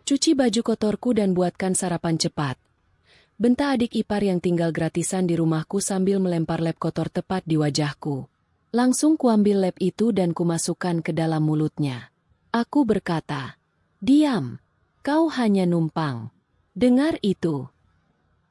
Cuci baju kotorku dan buatkan sarapan cepat. Bentak adik ipar yang tinggal gratisan di rumahku sambil melempar lem kotor tepat di wajahku. Langsung kuambil lem itu dan kumasukkan ke dalam mulutnya. Aku berkata, "Diam, kau hanya numpang." Dengar itu.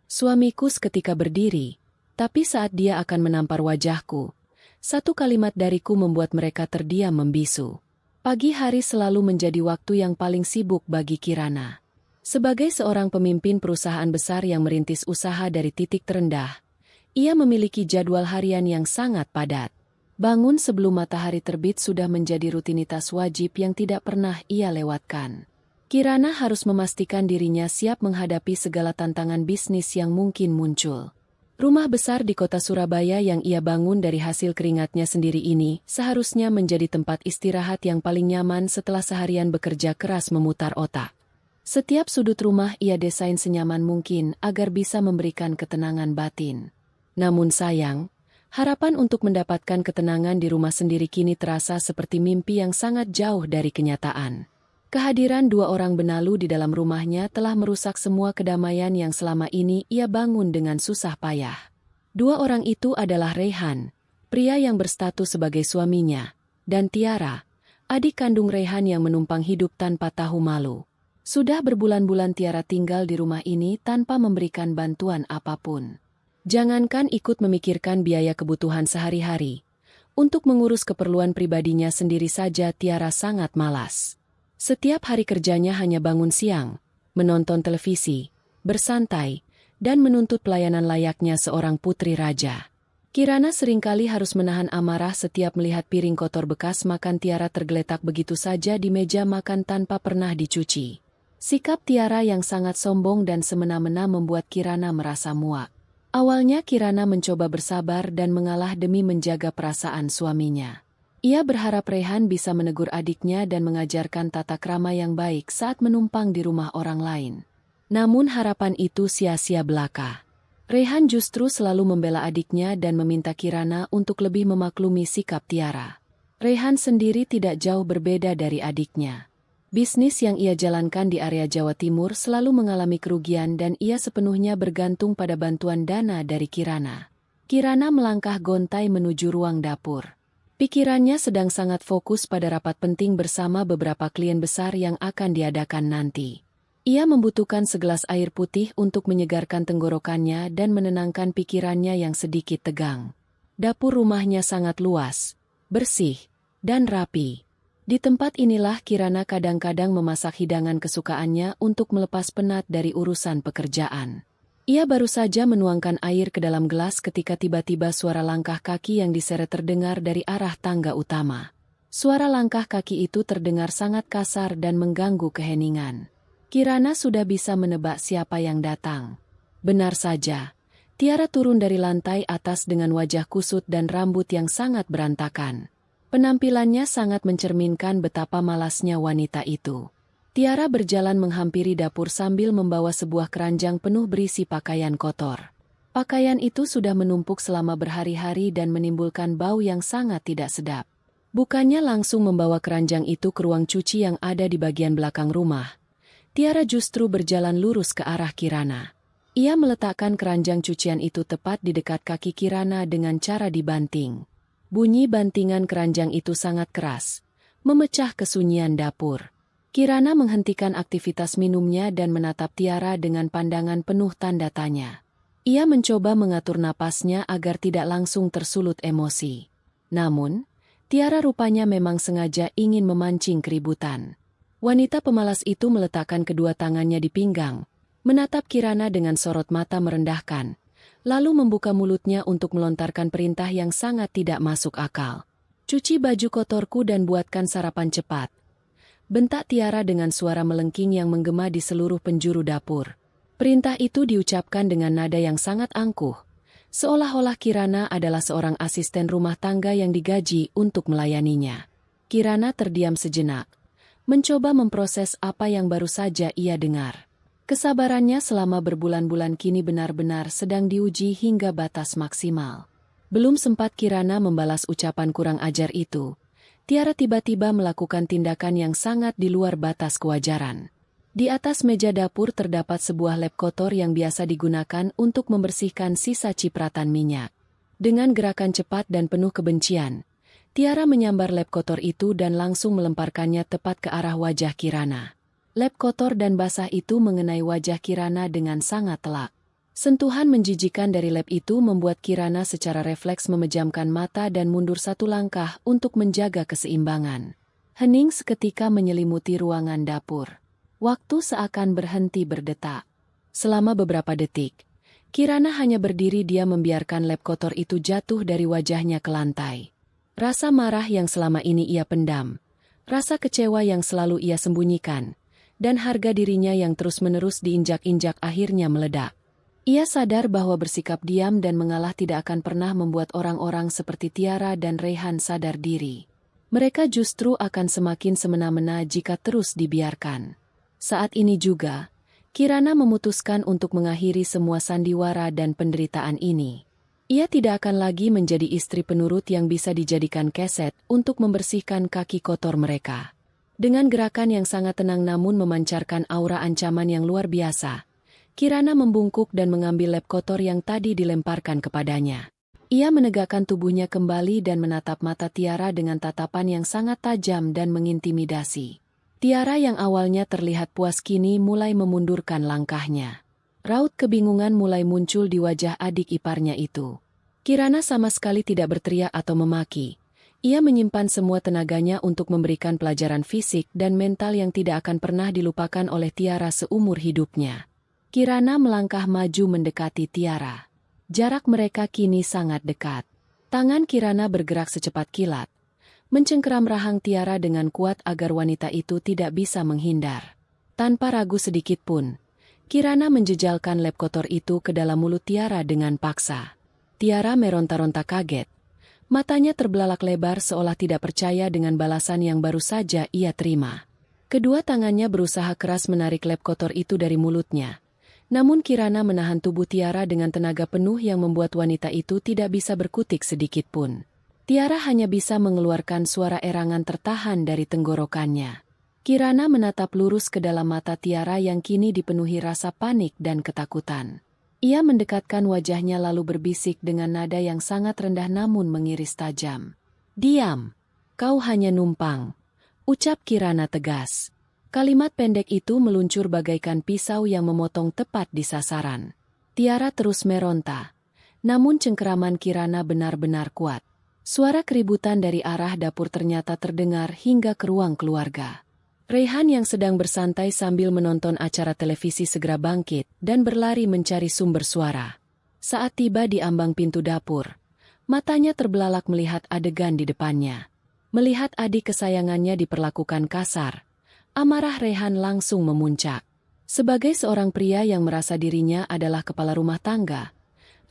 Suamiku seketika berdiri, tapi saat dia akan menampar wajahku, satu kalimat dariku membuat mereka terdiam membisu. Pagi hari selalu menjadi waktu yang paling sibuk bagi Kirana. Sebagai seorang pemimpin perusahaan besar yang merintis usaha dari titik terendah, ia memiliki jadwal harian yang sangat padat. Bangun sebelum matahari terbit sudah menjadi rutinitas wajib yang tidak pernah ia lewatkan. Kirana harus memastikan dirinya siap menghadapi segala tantangan bisnis yang mungkin muncul. Rumah besar di kota Surabaya yang ia bangun dari hasil keringatnya sendiri ini seharusnya menjadi tempat istirahat yang paling nyaman setelah seharian bekerja keras memutar otak. Setiap sudut rumah ia desain senyaman mungkin agar bisa memberikan ketenangan batin. Namun sayang, harapan untuk mendapatkan ketenangan di rumah sendiri kini terasa seperti mimpi yang sangat jauh dari kenyataan. Kehadiran dua orang benalu di dalam rumahnya telah merusak semua kedamaian yang selama ini ia bangun dengan susah payah. Dua orang itu adalah Rehan, pria yang berstatus sebagai suaminya, dan Tiara, adik kandung Rehan yang menumpang hidup tanpa tahu malu. Sudah berbulan-bulan Tiara tinggal di rumah ini tanpa memberikan bantuan apapun. Jangankan ikut memikirkan biaya kebutuhan sehari-hari, untuk mengurus keperluan pribadinya sendiri saja Tiara sangat malas. Setiap hari kerjanya hanya bangun siang, menonton televisi, bersantai, dan menuntut pelayanan layaknya seorang putri raja. Kirana seringkali harus menahan amarah setiap melihat piring kotor bekas makan Tiara tergeletak begitu saja di meja makan tanpa pernah dicuci. Sikap Tiara yang sangat sombong dan semena-mena membuat Kirana merasa muak. Awalnya Kirana mencoba bersabar dan mengalah demi menjaga perasaan suaminya. Ia berharap Rehan bisa menegur adiknya dan mengajarkan tata krama yang baik saat menumpang di rumah orang lain. Namun harapan itu sia-sia belaka. Rehan justru selalu membela adiknya dan meminta Kirana untuk lebih memaklumi sikap Tiara. Rehan sendiri tidak jauh berbeda dari adiknya. Bisnis yang ia jalankan di area Jawa Timur selalu mengalami kerugian dan ia sepenuhnya bergantung pada bantuan dana dari Kirana. Kirana melangkah gontai menuju ruang dapur. Pikirannya sedang sangat fokus pada rapat penting bersama beberapa klien besar yang akan diadakan nanti. Ia membutuhkan segelas air putih untuk menyegarkan tenggorokannya dan menenangkan pikirannya yang sedikit tegang. Dapur rumahnya sangat luas, bersih, dan rapi. Di tempat inilah Kirana kadang-kadang memasak hidangan kesukaannya untuk melepas penat dari urusan pekerjaan. Ia baru saja menuangkan air ke dalam gelas ketika tiba-tiba suara langkah kaki yang diseret terdengar dari arah tangga utama. Suara langkah kaki itu terdengar sangat kasar dan mengganggu keheningan. Kirana sudah bisa menebak siapa yang datang. Benar saja, Tiara turun dari lantai atas dengan wajah kusut dan rambut yang sangat berantakan. Penampilannya sangat mencerminkan betapa malasnya wanita itu. Tiara berjalan menghampiri dapur sambil membawa sebuah keranjang penuh berisi pakaian kotor. Pakaian itu sudah menumpuk selama berhari-hari dan menimbulkan bau yang sangat tidak sedap. Bukannya langsung membawa keranjang itu ke ruang cuci yang ada di bagian belakang rumah, Tiara justru berjalan lurus ke arah Kirana. Ia meletakkan keranjang cucian itu tepat di dekat kaki Kirana dengan cara dibanting. Bunyi bantingan keranjang itu sangat keras, memecah kesunyian dapur. Kirana menghentikan aktivitas minumnya dan menatap Tiara dengan pandangan penuh tanda tanya. Ia mencoba mengatur napasnya agar tidak langsung tersulut emosi. Namun, Tiara rupanya memang sengaja ingin memancing keributan. Wanita pemalas itu meletakkan kedua tangannya di pinggang, menatap Kirana dengan sorot mata merendahkan, lalu membuka mulutnya untuk melontarkan perintah yang sangat tidak masuk akal. "Cuci baju kotorku dan buatkan sarapan cepat," bentak Tiara dengan suara melengking yang menggema di seluruh penjuru dapur. Perintah itu diucapkan dengan nada yang sangat angkuh, seolah-olah Kirana adalah seorang asisten rumah tangga yang digaji untuk melayaninya. Kirana terdiam sejenak, mencoba memproses apa yang baru saja ia dengar. Kesabarannya selama berbulan-bulan kini benar-benar sedang diuji hingga batas maksimal. Belum sempat Kirana membalas ucapan kurang ajar itu, Tiara tiba-tiba melakukan tindakan yang sangat di luar batas kewajaran. Di atas meja dapur terdapat sebuah lap kotor yang biasa digunakan untuk membersihkan sisa cipratan minyak. Dengan gerakan cepat dan penuh kebencian, Tiara menyambar lap kotor itu dan langsung melemparkannya tepat ke arah wajah Kirana. Lap kotor dan basah itu mengenai wajah Kirana dengan sangat telak. Sentuhan menjijikan dari lap itu membuat Kirana secara refleks memejamkan mata dan mundur satu langkah untuk menjaga keseimbangan. Hening seketika menyelimuti ruangan dapur. Waktu seakan berhenti berdetak. Selama beberapa detik, Kirana hanya berdiri diam membiarkan lap kotor itu jatuh dari wajahnya ke lantai. Rasa marah yang selama ini ia pendam, rasa kecewa yang selalu ia sembunyikan, dan harga dirinya yang terus-menerus diinjak-injak akhirnya meledak. Ia sadar bahwa bersikap diam dan mengalah tidak akan pernah membuat orang-orang seperti Tiara dan Raihan sadar diri. Mereka justru akan semakin semena-mena jika terus dibiarkan. Saat ini juga, Kirana memutuskan untuk mengakhiri semua sandiwara dan penderitaan ini. Ia tidak akan lagi menjadi istri penurut yang bisa dijadikan keset untuk membersihkan kaki kotor mereka. Dengan gerakan yang sangat tenang namun memancarkan aura ancaman yang luar biasa, Kirana membungkuk dan mengambil lap kotor yang tadi dilemparkan kepadanya. Ia menegakkan tubuhnya kembali dan menatap mata Tiara dengan tatapan yang sangat tajam dan mengintimidasi. Tiara yang awalnya terlihat puas kini mulai memundurkan langkahnya. Raut kebingungan mulai muncul di wajah adik iparnya itu. Kirana sama sekali tidak berteriak atau memaki. Ia menyimpan semua tenaganya untuk memberikan pelajaran fisik dan mental yang tidak akan pernah dilupakan oleh Tiara seumur hidupnya. Kirana melangkah maju mendekati Tiara. Jarak mereka kini sangat dekat. Tangan Kirana bergerak secepat kilat, mencengkeram rahang Tiara dengan kuat agar wanita itu tidak bisa menghindar. Tanpa ragu sedikit pun, Kirana menjejalkan lap kotor itu ke dalam mulut Tiara dengan paksa. Tiara meronta-ronta kaget. Matanya terbelalak lebar seolah tidak percaya dengan balasan yang baru saja ia terima. Kedua tangannya berusaha keras menarik lap kotor itu dari mulutnya. Namun Kirana menahan tubuh Tiara dengan tenaga penuh yang membuat wanita itu tidak bisa berkutik sedikit pun. Tiara hanya bisa mengeluarkan suara erangan tertahan dari tenggorokannya. Kirana menatap lurus ke dalam mata Tiara yang kini dipenuhi rasa panik dan ketakutan. Ia mendekatkan wajahnya lalu berbisik dengan nada yang sangat rendah namun mengiris tajam. "Diam! Kau hanya numpang," ucap Kirana tegas. Kalimat pendek itu meluncur bagaikan pisau yang memotong tepat di sasaran. Tiara terus meronta. Namun cengkeraman Kirana benar-benar kuat. Suara keributan dari arah dapur ternyata terdengar hingga ke ruang keluarga. Raihan yang sedang bersantai sambil menonton acara televisi segera bangkit dan berlari mencari sumber suara. Saat tiba di ambang pintu dapur, matanya terbelalak melihat adegan di depannya. Melihat adik kesayangannya diperlakukan kasar, amarah Raihan langsung memuncak. Sebagai seorang pria yang merasa dirinya adalah kepala rumah tangga,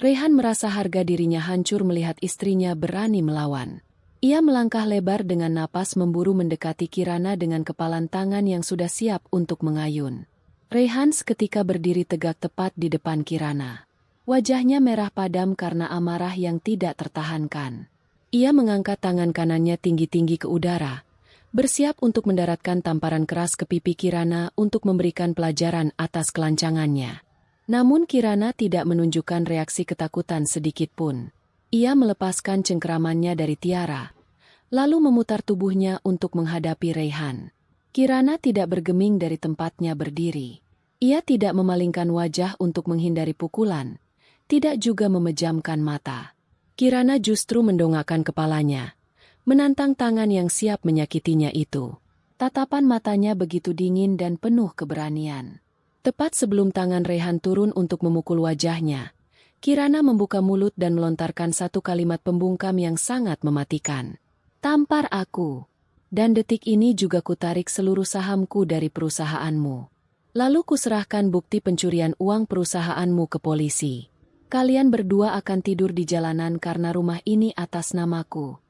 Raihan merasa harga dirinya hancur melihat istrinya berani melawan. Ia melangkah lebar dengan napas memburu mendekati Kirana dengan kepalan tangan yang sudah siap untuk mengayun. Raihan seketika berdiri tegak tepat di depan Kirana. Wajahnya merah padam karena amarah yang tidak tertahankan. Ia mengangkat tangan kanannya tinggi-tinggi ke udara, bersiap untuk mendaratkan tamparan keras ke pipi Kirana untuk memberikan pelajaran atas kelancangannya. Namun Kirana tidak menunjukkan reaksi ketakutan sedikit pun. Ia melepaskan cengkeramannya dari Tiara, lalu memutar tubuhnya untuk menghadapi Raihan. Kirana tidak bergeming dari tempatnya berdiri. Ia tidak memalingkan wajah untuk menghindari pukulan, tidak juga memejamkan mata. Kirana justru mendongakkan kepalanya, menantang tangan yang siap menyakitinya itu. Tatapan matanya begitu dingin dan penuh keberanian. Tepat sebelum tangan Raihan turun untuk memukul wajahnya, Kirana membuka mulut dan melontarkan satu kalimat pembungkam yang sangat mematikan. "Tampar aku. Dan detik ini juga kutarik seluruh sahamku dari perusahaanmu. Lalu kuserahkan bukti pencurian uang perusahaanmu ke polisi. Kalian berdua akan tidur di jalanan karena rumah ini atas namaku."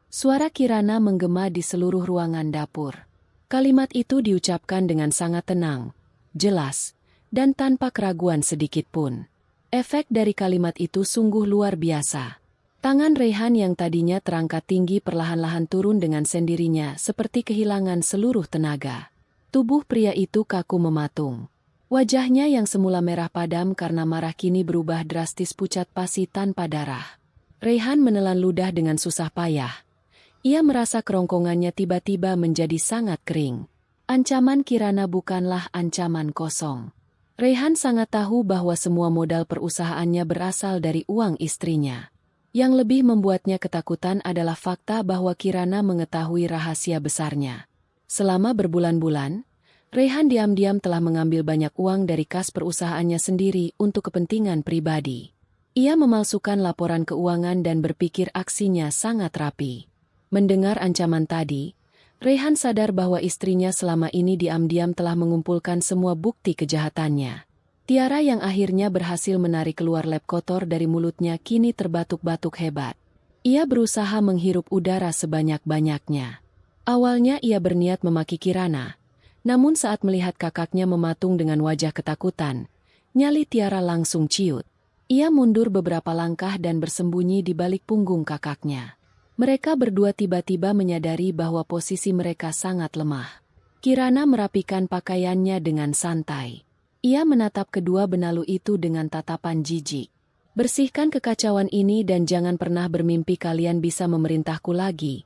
Suara Kirana menggema di seluruh ruangan dapur. Kalimat itu diucapkan dengan sangat tenang, jelas, dan tanpa keraguan sedikit pun. Efek dari kalimat itu sungguh luar biasa. Tangan Raihan yang tadinya terangkat tinggi perlahan-lahan turun dengan sendirinya seperti kehilangan seluruh tenaga. Tubuh pria itu kaku mematung. Wajahnya yang semula merah padam karena marah kini berubah drastis pucat pasi tanpa darah. Raihan menelan ludah dengan susah payah. Ia merasa kerongkongannya tiba-tiba menjadi sangat kering. Ancaman Kirana bukanlah ancaman kosong. Raihan sangat tahu bahwa semua modal perusahaannya berasal dari uang istrinya. Yang lebih membuatnya ketakutan adalah fakta bahwa Kirana mengetahui rahasia besarnya. Selama berbulan-bulan, Raihan diam-diam telah mengambil banyak uang dari kas perusahaannya sendiri untuk kepentingan pribadi. Ia memalsukan laporan keuangan dan berpikir aksinya sangat rapi. Mendengar ancaman tadi, Raihan sadar bahwa istrinya selama ini diam-diam telah mengumpulkan semua bukti kejahatannya. Tiara yang akhirnya berhasil menarik keluar lap kotor dari mulutnya kini terbatuk-batuk hebat. Ia berusaha menghirup udara sebanyak-banyaknya. Awalnya ia berniat memaki Kirana, namun saat melihat kakaknya mematung dengan wajah ketakutan, nyali Tiara langsung ciut. Ia mundur beberapa langkah dan bersembunyi di balik punggung kakaknya. Mereka berdua tiba-tiba menyadari bahwa posisi mereka sangat lemah. Kirana merapikan pakaiannya dengan santai. Ia menatap kedua benalu itu dengan tatapan jijik. "Bersihkan kekacauan ini dan jangan pernah bermimpi kalian bisa memerintahku lagi,"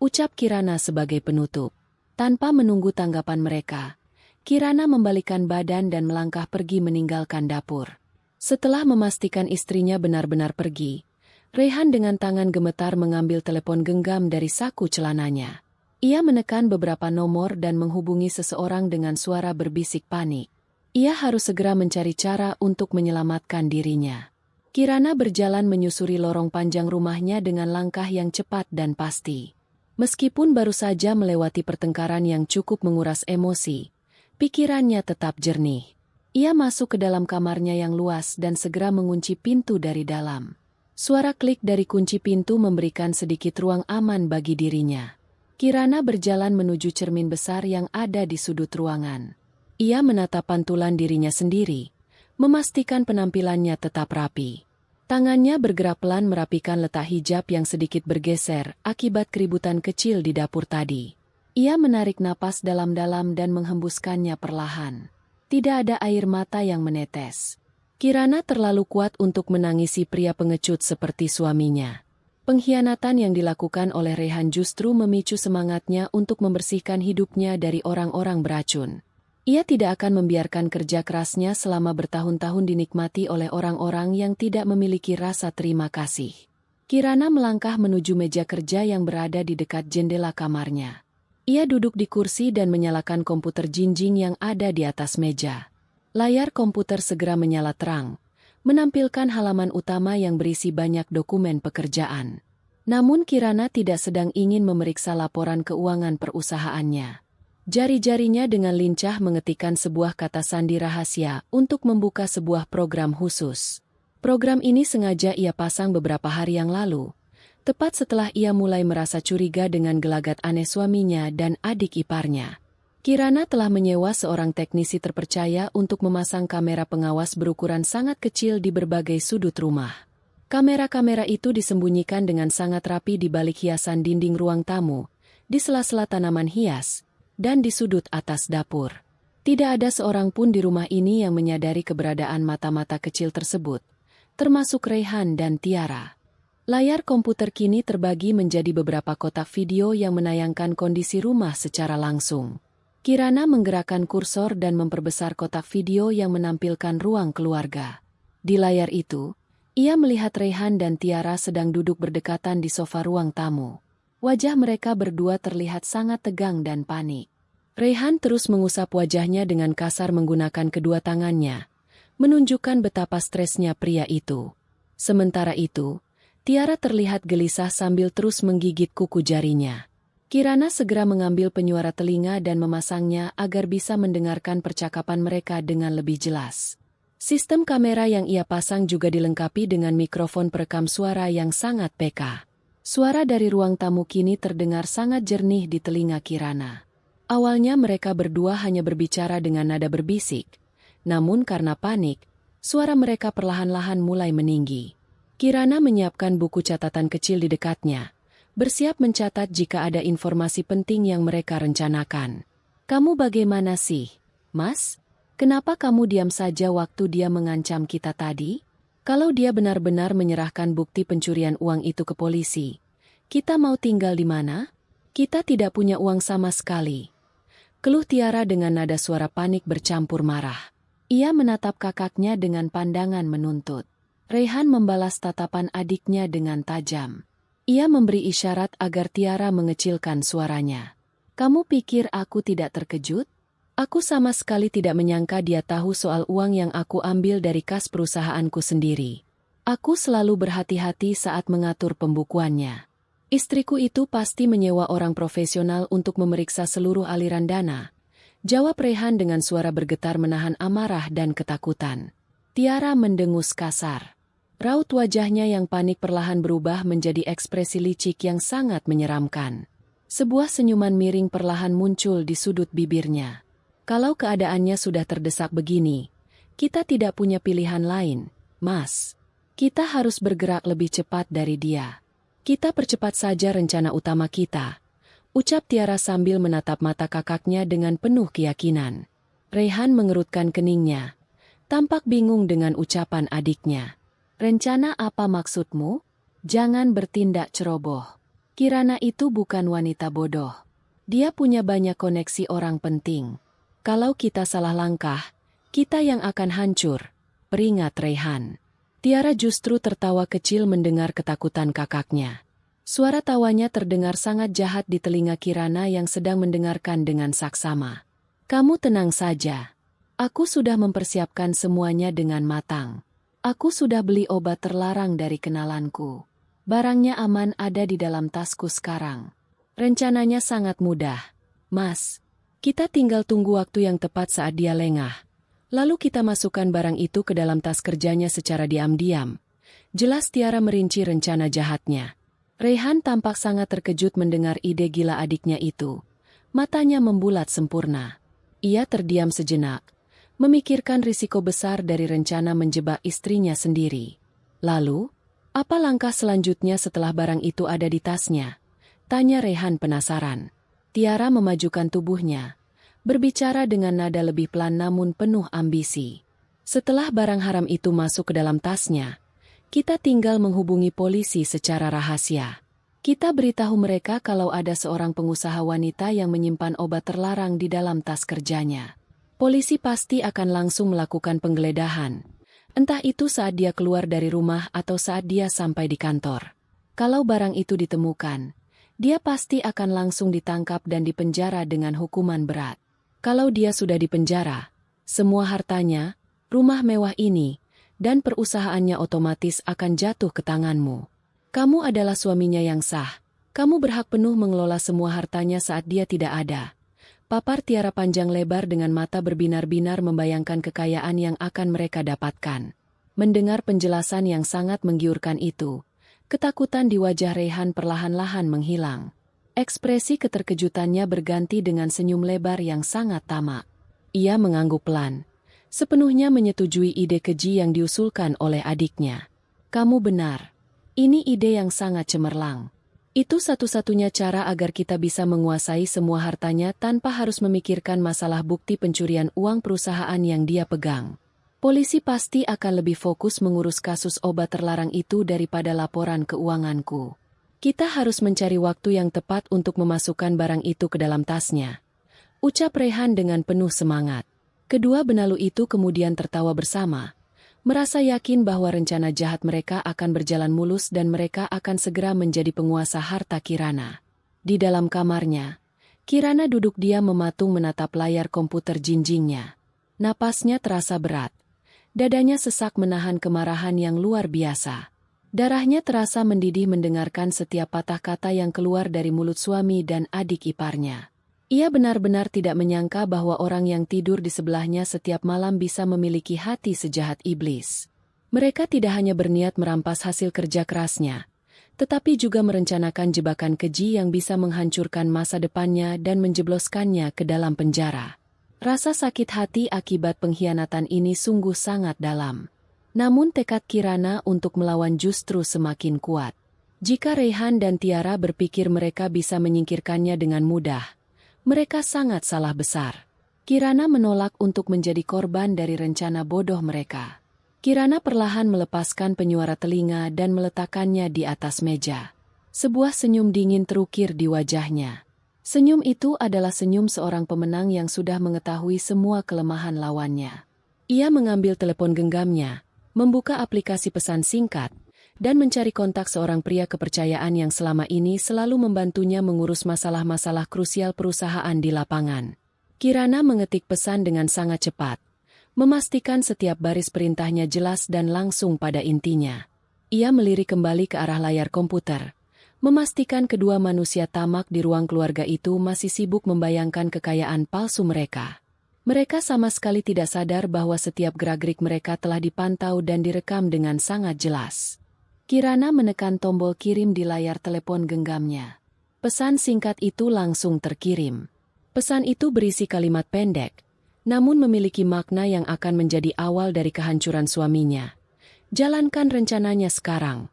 ucap Kirana sebagai penutup. Tanpa menunggu tanggapan mereka, Kirana membalikkan badan dan melangkah pergi meninggalkan dapur. Setelah memastikan istrinya benar-benar pergi, Raihan dengan tangan gemetar mengambil telepon genggam dari saku celananya. Ia menekan beberapa nomor dan menghubungi seseorang dengan suara berbisik panik. Ia harus segera mencari cara untuk menyelamatkan dirinya. Kirana berjalan menyusuri lorong panjang rumahnya dengan langkah yang cepat dan pasti. Meskipun baru saja melewati pertengkaran yang cukup menguras emosi, pikirannya tetap jernih. Ia masuk ke dalam kamarnya yang luas dan segera mengunci pintu dari dalam. Suara klik dari kunci pintu memberikan sedikit ruang aman bagi dirinya. Kirana berjalan menuju cermin besar yang ada di sudut ruangan. Ia menatap pantulan dirinya sendiri, memastikan penampilannya tetap rapi. Tangannya bergerak pelan merapikan letak hijab yang sedikit bergeser akibat keributan kecil di dapur tadi. Ia menarik napas dalam-dalam dan menghembuskannya perlahan. Tidak ada air mata yang menetes. Kirana terlalu kuat untuk menangisi pria pengecut seperti suaminya. Pengkhianatan yang dilakukan oleh Raihan justru memicu semangatnya untuk membersihkan hidupnya dari orang-orang beracun. Ia tidak akan membiarkan kerja kerasnya selama bertahun-tahun dinikmati oleh orang-orang yang tidak memiliki rasa terima kasih. Kirana melangkah menuju meja kerja yang berada di dekat jendela kamarnya. Ia duduk di kursi dan menyalakan komputer jinjing yang ada di atas meja. Layar komputer segera menyala terang, menampilkan halaman utama yang berisi banyak dokumen pekerjaan. Namun Kirana tidak sedang ingin memeriksa laporan keuangan perusahaannya. Jari-jarinya dengan lincah mengetikkan sebuah kata sandi rahasia untuk membuka sebuah program khusus. Program ini sengaja ia pasang beberapa hari yang lalu, tepat setelah ia mulai merasa curiga dengan gelagat aneh suaminya dan adik iparnya. Kirana telah menyewa seorang teknisi terpercaya untuk memasang kamera pengawas berukuran sangat kecil di berbagai sudut rumah. Kamera-kamera itu disembunyikan dengan sangat rapi di balik hiasan dinding ruang tamu, di sela-sela tanaman hias, dan di sudut atas dapur. Tidak ada seorang pun di rumah ini yang menyadari keberadaan mata-mata kecil tersebut, termasuk Raihan dan Tiara. Layar komputer kini terbagi menjadi beberapa kotak video yang menayangkan kondisi rumah secara langsung. Kirana menggerakkan kursor dan memperbesar kotak video yang menampilkan ruang keluarga. Di layar itu, ia melihat Raihan dan Tiara sedang duduk berdekatan di sofa ruang tamu. Wajah mereka berdua terlihat sangat tegang dan panik. Raihan terus mengusap wajahnya dengan kasar menggunakan kedua tangannya, menunjukkan betapa stresnya pria itu. Sementara itu, Tiara terlihat gelisah sambil terus menggigit kuku jarinya. Kirana segera mengambil penyuara telinga dan memasangnya agar bisa mendengarkan percakapan mereka dengan lebih jelas. Sistem kamera yang ia pasang juga dilengkapi dengan mikrofon perekam suara yang sangat peka. Suara dari ruang tamu kini terdengar sangat jernih di telinga Kirana. Awalnya mereka berdua hanya berbicara dengan nada berbisik, namun karena panik, suara mereka perlahan-lahan mulai meninggi. Kirana menyiapkan buku catatan kecil di dekatnya, bersiap mencatat jika ada informasi penting yang mereka rencanakan. Kamu bagaimana sih, Mas? Kenapa kamu diam saja waktu dia mengancam kita tadi? Kalau dia benar-benar menyerahkan bukti pencurian uang itu ke polisi, kita mau tinggal di mana? Kita tidak punya uang sama sekali. Keluh Tiara dengan nada suara panik bercampur marah. Ia menatap kakaknya dengan pandangan menuntut. Raihan membalas tatapan adiknya dengan tajam. Ia memberi isyarat agar Tiara mengecilkan suaranya. Kamu pikir aku tidak terkejut? Aku sama sekali tidak menyangka dia tahu soal uang yang aku ambil dari kas perusahaanku sendiri. Aku selalu berhati-hati saat mengatur pembukuannya. Istriku itu pasti menyewa orang profesional untuk memeriksa seluruh aliran dana. Jawab Raihan dengan suara bergetar menahan amarah dan ketakutan. Tiara mendengus kasar. Raut wajahnya yang panik perlahan berubah menjadi ekspresi licik yang sangat menyeramkan. Sebuah senyuman miring perlahan muncul di sudut bibirnya. Kalau keadaannya sudah terdesak begini, kita tidak punya pilihan lain, Mas. Kita harus bergerak lebih cepat dari dia. Kita percepat saja rencana utama kita, ucap Tiara sambil menatap mata kakaknya dengan penuh keyakinan. Raihan mengerutkan keningnya, tampak bingung dengan ucapan adiknya. Rencana apa maksudmu? Jangan bertindak ceroboh. Kirana itu bukan wanita bodoh. Dia punya banyak koneksi orang penting. Kalau kita salah langkah, kita yang akan hancur, peringat Raihan. Tiara justru tertawa kecil mendengar ketakutan kakaknya. Suara tawanya terdengar sangat jahat di telinga Kirana yang sedang mendengarkan dengan saksama. Kamu tenang saja. Aku sudah mempersiapkan semuanya dengan matang. Aku sudah beli obat terlarang dari kenalanku. Barangnya aman ada di dalam tasku sekarang. Rencananya sangat mudah, Mas. Kita tinggal tunggu waktu yang tepat saat dia lengah. Lalu kita masukkan barang itu ke dalam tas kerjanya secara diam-diam. Jelas Tiara merinci rencana jahatnya. Raihan tampak sangat terkejut mendengar ide gila adiknya itu. Matanya membulat sempurna. Ia terdiam sejenak, memikirkan risiko besar dari rencana menjebak istrinya sendiri. Lalu, apa langkah selanjutnya setelah barang itu ada di tasnya? Tanya Raihan penasaran. Tiara memajukan tubuhnya, berbicara dengan nada lebih pelan namun penuh ambisi. Setelah barang haram itu masuk ke dalam tasnya, kita tinggal menghubungi polisi secara rahasia. Kita beritahu mereka kalau ada seorang pengusaha wanita yang menyimpan obat terlarang di dalam tas kerjanya. Polisi pasti akan langsung melakukan penggeledahan, entah itu saat dia keluar dari rumah atau saat dia sampai di kantor. Kalau barang itu ditemukan, dia pasti akan langsung ditangkap dan dipenjara dengan hukuman berat. Kalau dia sudah dipenjara, semua hartanya, rumah mewah ini, dan perusahaannya otomatis akan jatuh ke tanganmu. Kamu adalah suaminya yang sah. Kamu berhak penuh mengelola semua hartanya saat dia tidak ada. Papar Tiara panjang lebar dengan mata berbinar-binar membayangkan kekayaan yang akan mereka dapatkan. Mendengar penjelasan yang sangat menggiurkan itu, ketakutan di wajah Raihan perlahan-lahan menghilang. Ekspresi keterkejutannya berganti dengan senyum lebar yang sangat tamak. Ia mengangguk pelan, sepenuhnya menyetujui ide keji yang diusulkan oleh adiknya. Kamu benar. Ini ide yang sangat cemerlang. Itu satu-satunya cara agar kita bisa menguasai semua hartanya tanpa harus memikirkan masalah bukti pencurian uang perusahaan yang dia pegang. Polisi pasti akan lebih fokus mengurus kasus obat terlarang itu daripada laporan keuanganku. Kita harus mencari waktu yang tepat untuk memasukkan barang itu ke dalam tasnya, ucap Raihan dengan penuh semangat. Kedua benalu itu kemudian tertawa bersama, merasa yakin bahwa rencana jahat mereka akan berjalan mulus dan mereka akan segera menjadi penguasa harta Kirana. Di dalam kamarnya, Kirana duduk diam mematung menatap layar komputer jinjingnya. Napasnya terasa berat. Dadanya sesak menahan kemarahan yang luar biasa. Darahnya terasa mendidih mendengarkan setiap patah kata yang keluar dari mulut suami dan adik iparnya. Ia benar-benar tidak menyangka bahwa orang yang tidur di sebelahnya setiap malam bisa memiliki hati sejahat iblis. Mereka tidak hanya berniat merampas hasil kerja kerasnya, tetapi juga merencanakan jebakan keji yang bisa menghancurkan masa depannya dan menjebloskannya ke dalam penjara. Rasa sakit hati akibat pengkhianatan ini sungguh sangat dalam. Namun tekad Kirana untuk melawan justru semakin kuat. Jika Raihan dan Tiara berpikir mereka bisa menyingkirkannya dengan mudah, Mereka sangat salah besar. Kirana menolak untuk menjadi korban dari rencana bodoh mereka. Kirana perlahan melepaskan penyuara telinga dan meletakkannya di atas meja. Sebuah senyum dingin terukir di wajahnya. Senyum itu adalah senyum seorang pemenang yang sudah mengetahui semua kelemahan lawannya. Ia mengambil telepon genggamnya, membuka aplikasi pesan singkat, dan mencari kontak seorang pria kepercayaan yang selama ini selalu membantunya mengurus masalah-masalah krusial perusahaan di lapangan. Kirana mengetik pesan dengan sangat cepat, memastikan setiap baris perintahnya jelas dan langsung pada intinya. Ia melirik kembali ke arah layar komputer, memastikan kedua manusia tamak di ruang keluarga itu masih sibuk membayangkan kekayaan palsu mereka. Mereka sama sekali tidak sadar bahwa setiap gerak-gerik mereka telah dipantau dan direkam dengan sangat jelas. Kirana menekan tombol kirim di layar telepon genggamnya. Pesan singkat itu langsung terkirim. Pesan itu berisi kalimat pendek, namun memiliki makna yang akan menjadi awal dari kehancuran suaminya. Jalankan rencananya sekarang.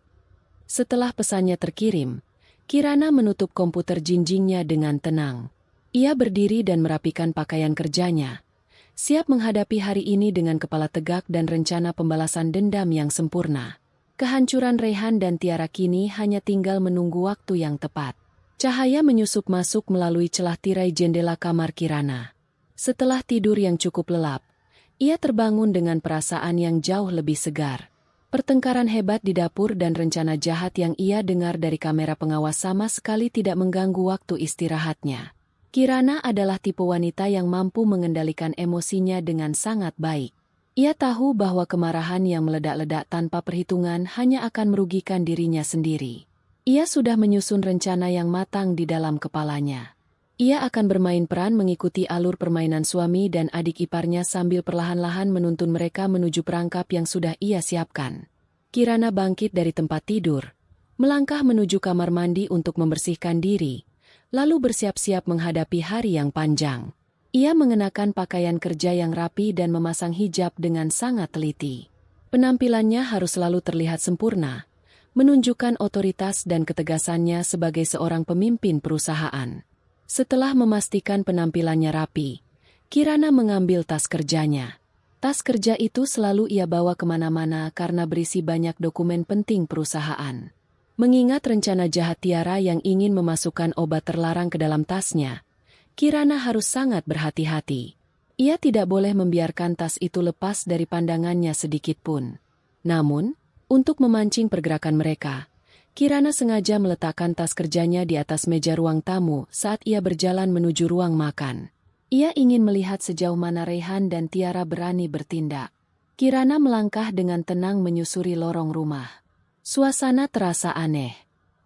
Setelah pesannya terkirim, Kirana menutup komputer jinjingnya dengan tenang. Ia berdiri dan merapikan pakaian kerjanya, siap menghadapi hari ini dengan kepala tegak dan rencana pembalasan dendam yang sempurna. Kehancuran Rehan dan Tiara kini hanya tinggal menunggu waktu yang tepat. Cahaya menyusup masuk melalui celah tirai jendela kamar Kirana. Setelah tidur yang cukup lelap, ia terbangun dengan perasaan yang jauh lebih segar. Pertengkaran hebat di dapur dan rencana jahat yang ia dengar dari kamera pengawas sama sekali tidak mengganggu waktu istirahatnya. Kirana adalah tipe wanita yang mampu mengendalikan emosinya dengan sangat baik. Ia tahu bahwa kemarahan yang meledak-ledak tanpa perhitungan hanya akan merugikan dirinya sendiri. Ia sudah menyusun rencana yang matang di dalam kepalanya. Ia akan bermain peran mengikuti alur permainan suami dan adik iparnya sambil perlahan-lahan menuntun mereka menuju perangkap yang sudah ia siapkan. Kirana bangkit dari tempat tidur, melangkah menuju kamar mandi untuk membersihkan diri, lalu bersiap-siap menghadapi hari yang panjang. Ia mengenakan pakaian kerja yang rapi dan memasang hijab dengan sangat teliti. Penampilannya harus selalu terlihat sempurna, menunjukkan otoritas dan ketegasannya sebagai seorang pemimpin perusahaan. Setelah memastikan penampilannya rapi, Kirana mengambil tas kerjanya. Tas kerja itu selalu ia bawa kemana-mana karena berisi banyak dokumen penting perusahaan. Mengingat rencana jahat Tiara yang ingin memasukkan obat terlarang ke dalam tasnya, Kirana harus sangat berhati-hati. Ia tidak boleh membiarkan tas itu lepas dari pandangannya sedikit pun. Namun, untuk memancing pergerakan mereka, Kirana sengaja meletakkan tas kerjanya di atas meja ruang tamu saat ia berjalan menuju ruang makan. Ia ingin melihat sejauh mana Rehan dan Tiara berani bertindak. Kirana melangkah dengan tenang menyusuri lorong rumah. Suasana terasa aneh.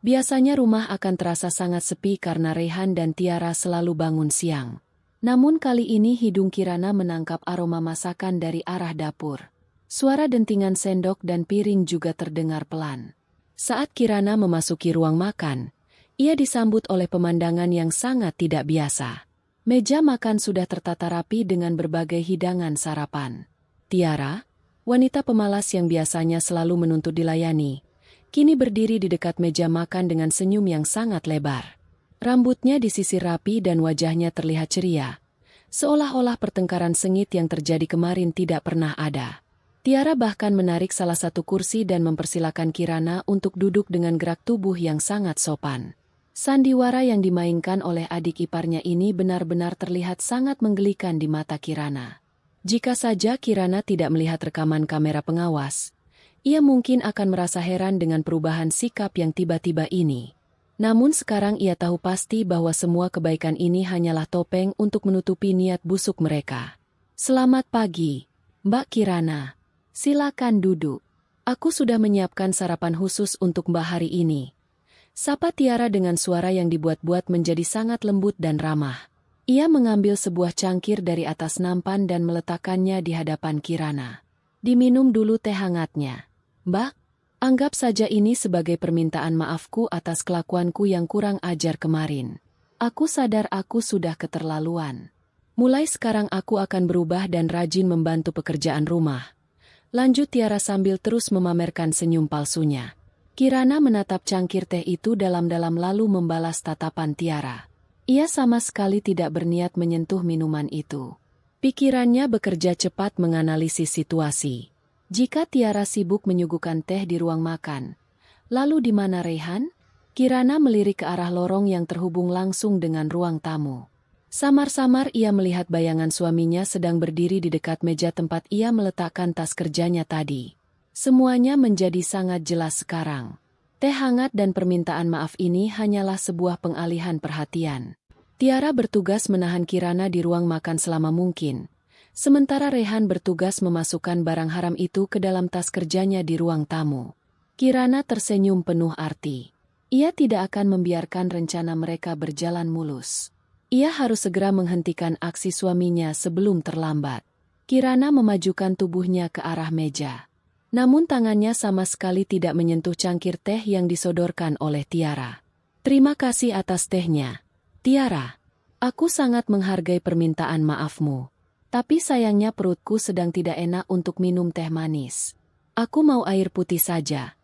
Biasanya rumah akan terasa sangat sepi karena Rehan dan Tiara selalu bangun siang. Namun kali ini hidung Kirana menangkap aroma masakan dari arah dapur. Suara dentingan sendok dan piring juga terdengar pelan. Saat Kirana memasuki ruang makan, ia disambut oleh pemandangan yang sangat tidak biasa. Meja makan sudah tertata rapi dengan berbagai hidangan sarapan. Tiara, wanita pemalas yang biasanya selalu menuntut dilayani, kini berdiri di dekat meja makan dengan senyum yang sangat lebar. Rambutnya disisir rapi dan wajahnya terlihat ceria, seolah-olah pertengkaran sengit yang terjadi kemarin tidak pernah ada. Tiara bahkan menarik salah satu kursi dan mempersilakan Kirana untuk duduk dengan gerak tubuh yang sangat sopan. Sandiwara yang dimainkan oleh adik iparnya ini benar-benar terlihat sangat menggelikan di mata Kirana. Jika saja Kirana tidak melihat rekaman kamera pengawas, ia mungkin akan merasa heran dengan perubahan sikap yang tiba-tiba ini. Namun sekarang ia tahu pasti bahwa semua kebaikan ini hanyalah topeng untuk menutupi niat busuk mereka. Selamat pagi, Mbak Kirana. Silakan duduk. Aku sudah menyiapkan sarapan khusus untuk Mbak hari ini. Sapa Tiara dengan suara yang dibuat-buat menjadi sangat lembut dan ramah. Ia mengambil sebuah cangkir dari atas nampan dan meletakkannya di hadapan Kirana. Diminum dulu teh hangatnya. Mbak, anggap saja ini sebagai permintaan maafku atas kelakuanku yang kurang ajar kemarin. Aku sadar aku sudah keterlaluan. Mulai sekarang aku akan berubah dan rajin membantu pekerjaan rumah. Lanjut Tiara sambil terus memamerkan senyum palsunya. Kirana menatap cangkir teh itu dalam-dalam lalu membalas tatapan Tiara. Ia sama sekali tidak berniat menyentuh minuman itu. Pikirannya bekerja cepat menganalisis situasi. Jika Tiara sibuk menyuguhkan teh di ruang makan, lalu di mana Raihan? Kirana melirik ke arah lorong yang terhubung langsung dengan ruang tamu. Samar-samar ia melihat bayangan suaminya sedang berdiri di dekat meja tempat ia meletakkan tas kerjanya tadi. Semuanya menjadi sangat jelas sekarang. Teh hangat dan permintaan maaf ini hanyalah sebuah pengalihan perhatian. Tiara bertugas menahan Kirana di ruang makan selama mungkin, sementara Raihan bertugas memasukkan barang haram itu ke dalam tas kerjanya di ruang tamu. Kirana tersenyum penuh arti. Ia tidak akan membiarkan rencana mereka berjalan mulus. Ia harus segera menghentikan aksi suaminya sebelum terlambat. Kirana memajukan tubuhnya ke arah meja. Namun tangannya sama sekali tidak menyentuh cangkir teh yang disodorkan oleh Tiara. Terima kasih atas tehnya, Tiara. Aku sangat menghargai permintaan maafmu. Tapi sayangnya perutku sedang tidak enak untuk minum teh manis. Aku mau air putih saja,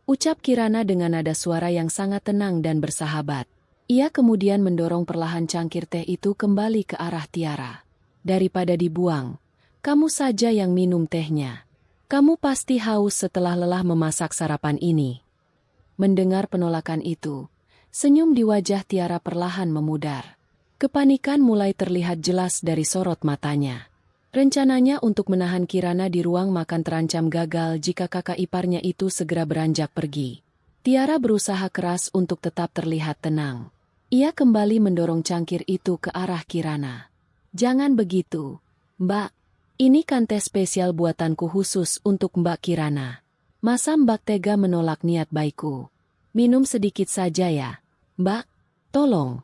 ucap Kirana dengan nada suara yang sangat tenang dan bersahabat. Ia kemudian mendorong perlahan cangkir teh itu kembali ke arah Tiara. Daripada dibuang, kamu saja yang minum tehnya. Kamu pasti haus setelah lelah memasak sarapan ini. Mendengar penolakan itu, senyum di wajah Tiara perlahan memudar. Kepanikan mulai terlihat jelas dari sorot matanya. Rencananya untuk menahan Kirana di ruang makan terancam gagal jika kakak iparnya itu segera beranjak pergi. Tiara berusaha keras untuk tetap terlihat tenang. Ia kembali mendorong cangkir itu ke arah Kirana. Jangan begitu, Mbak. Ini kan teh spesial buatanku khusus untuk Mbak Kirana. Masa Mbak tega menolak niat baikku? Minum sedikit saja ya, Mbak. Tolong.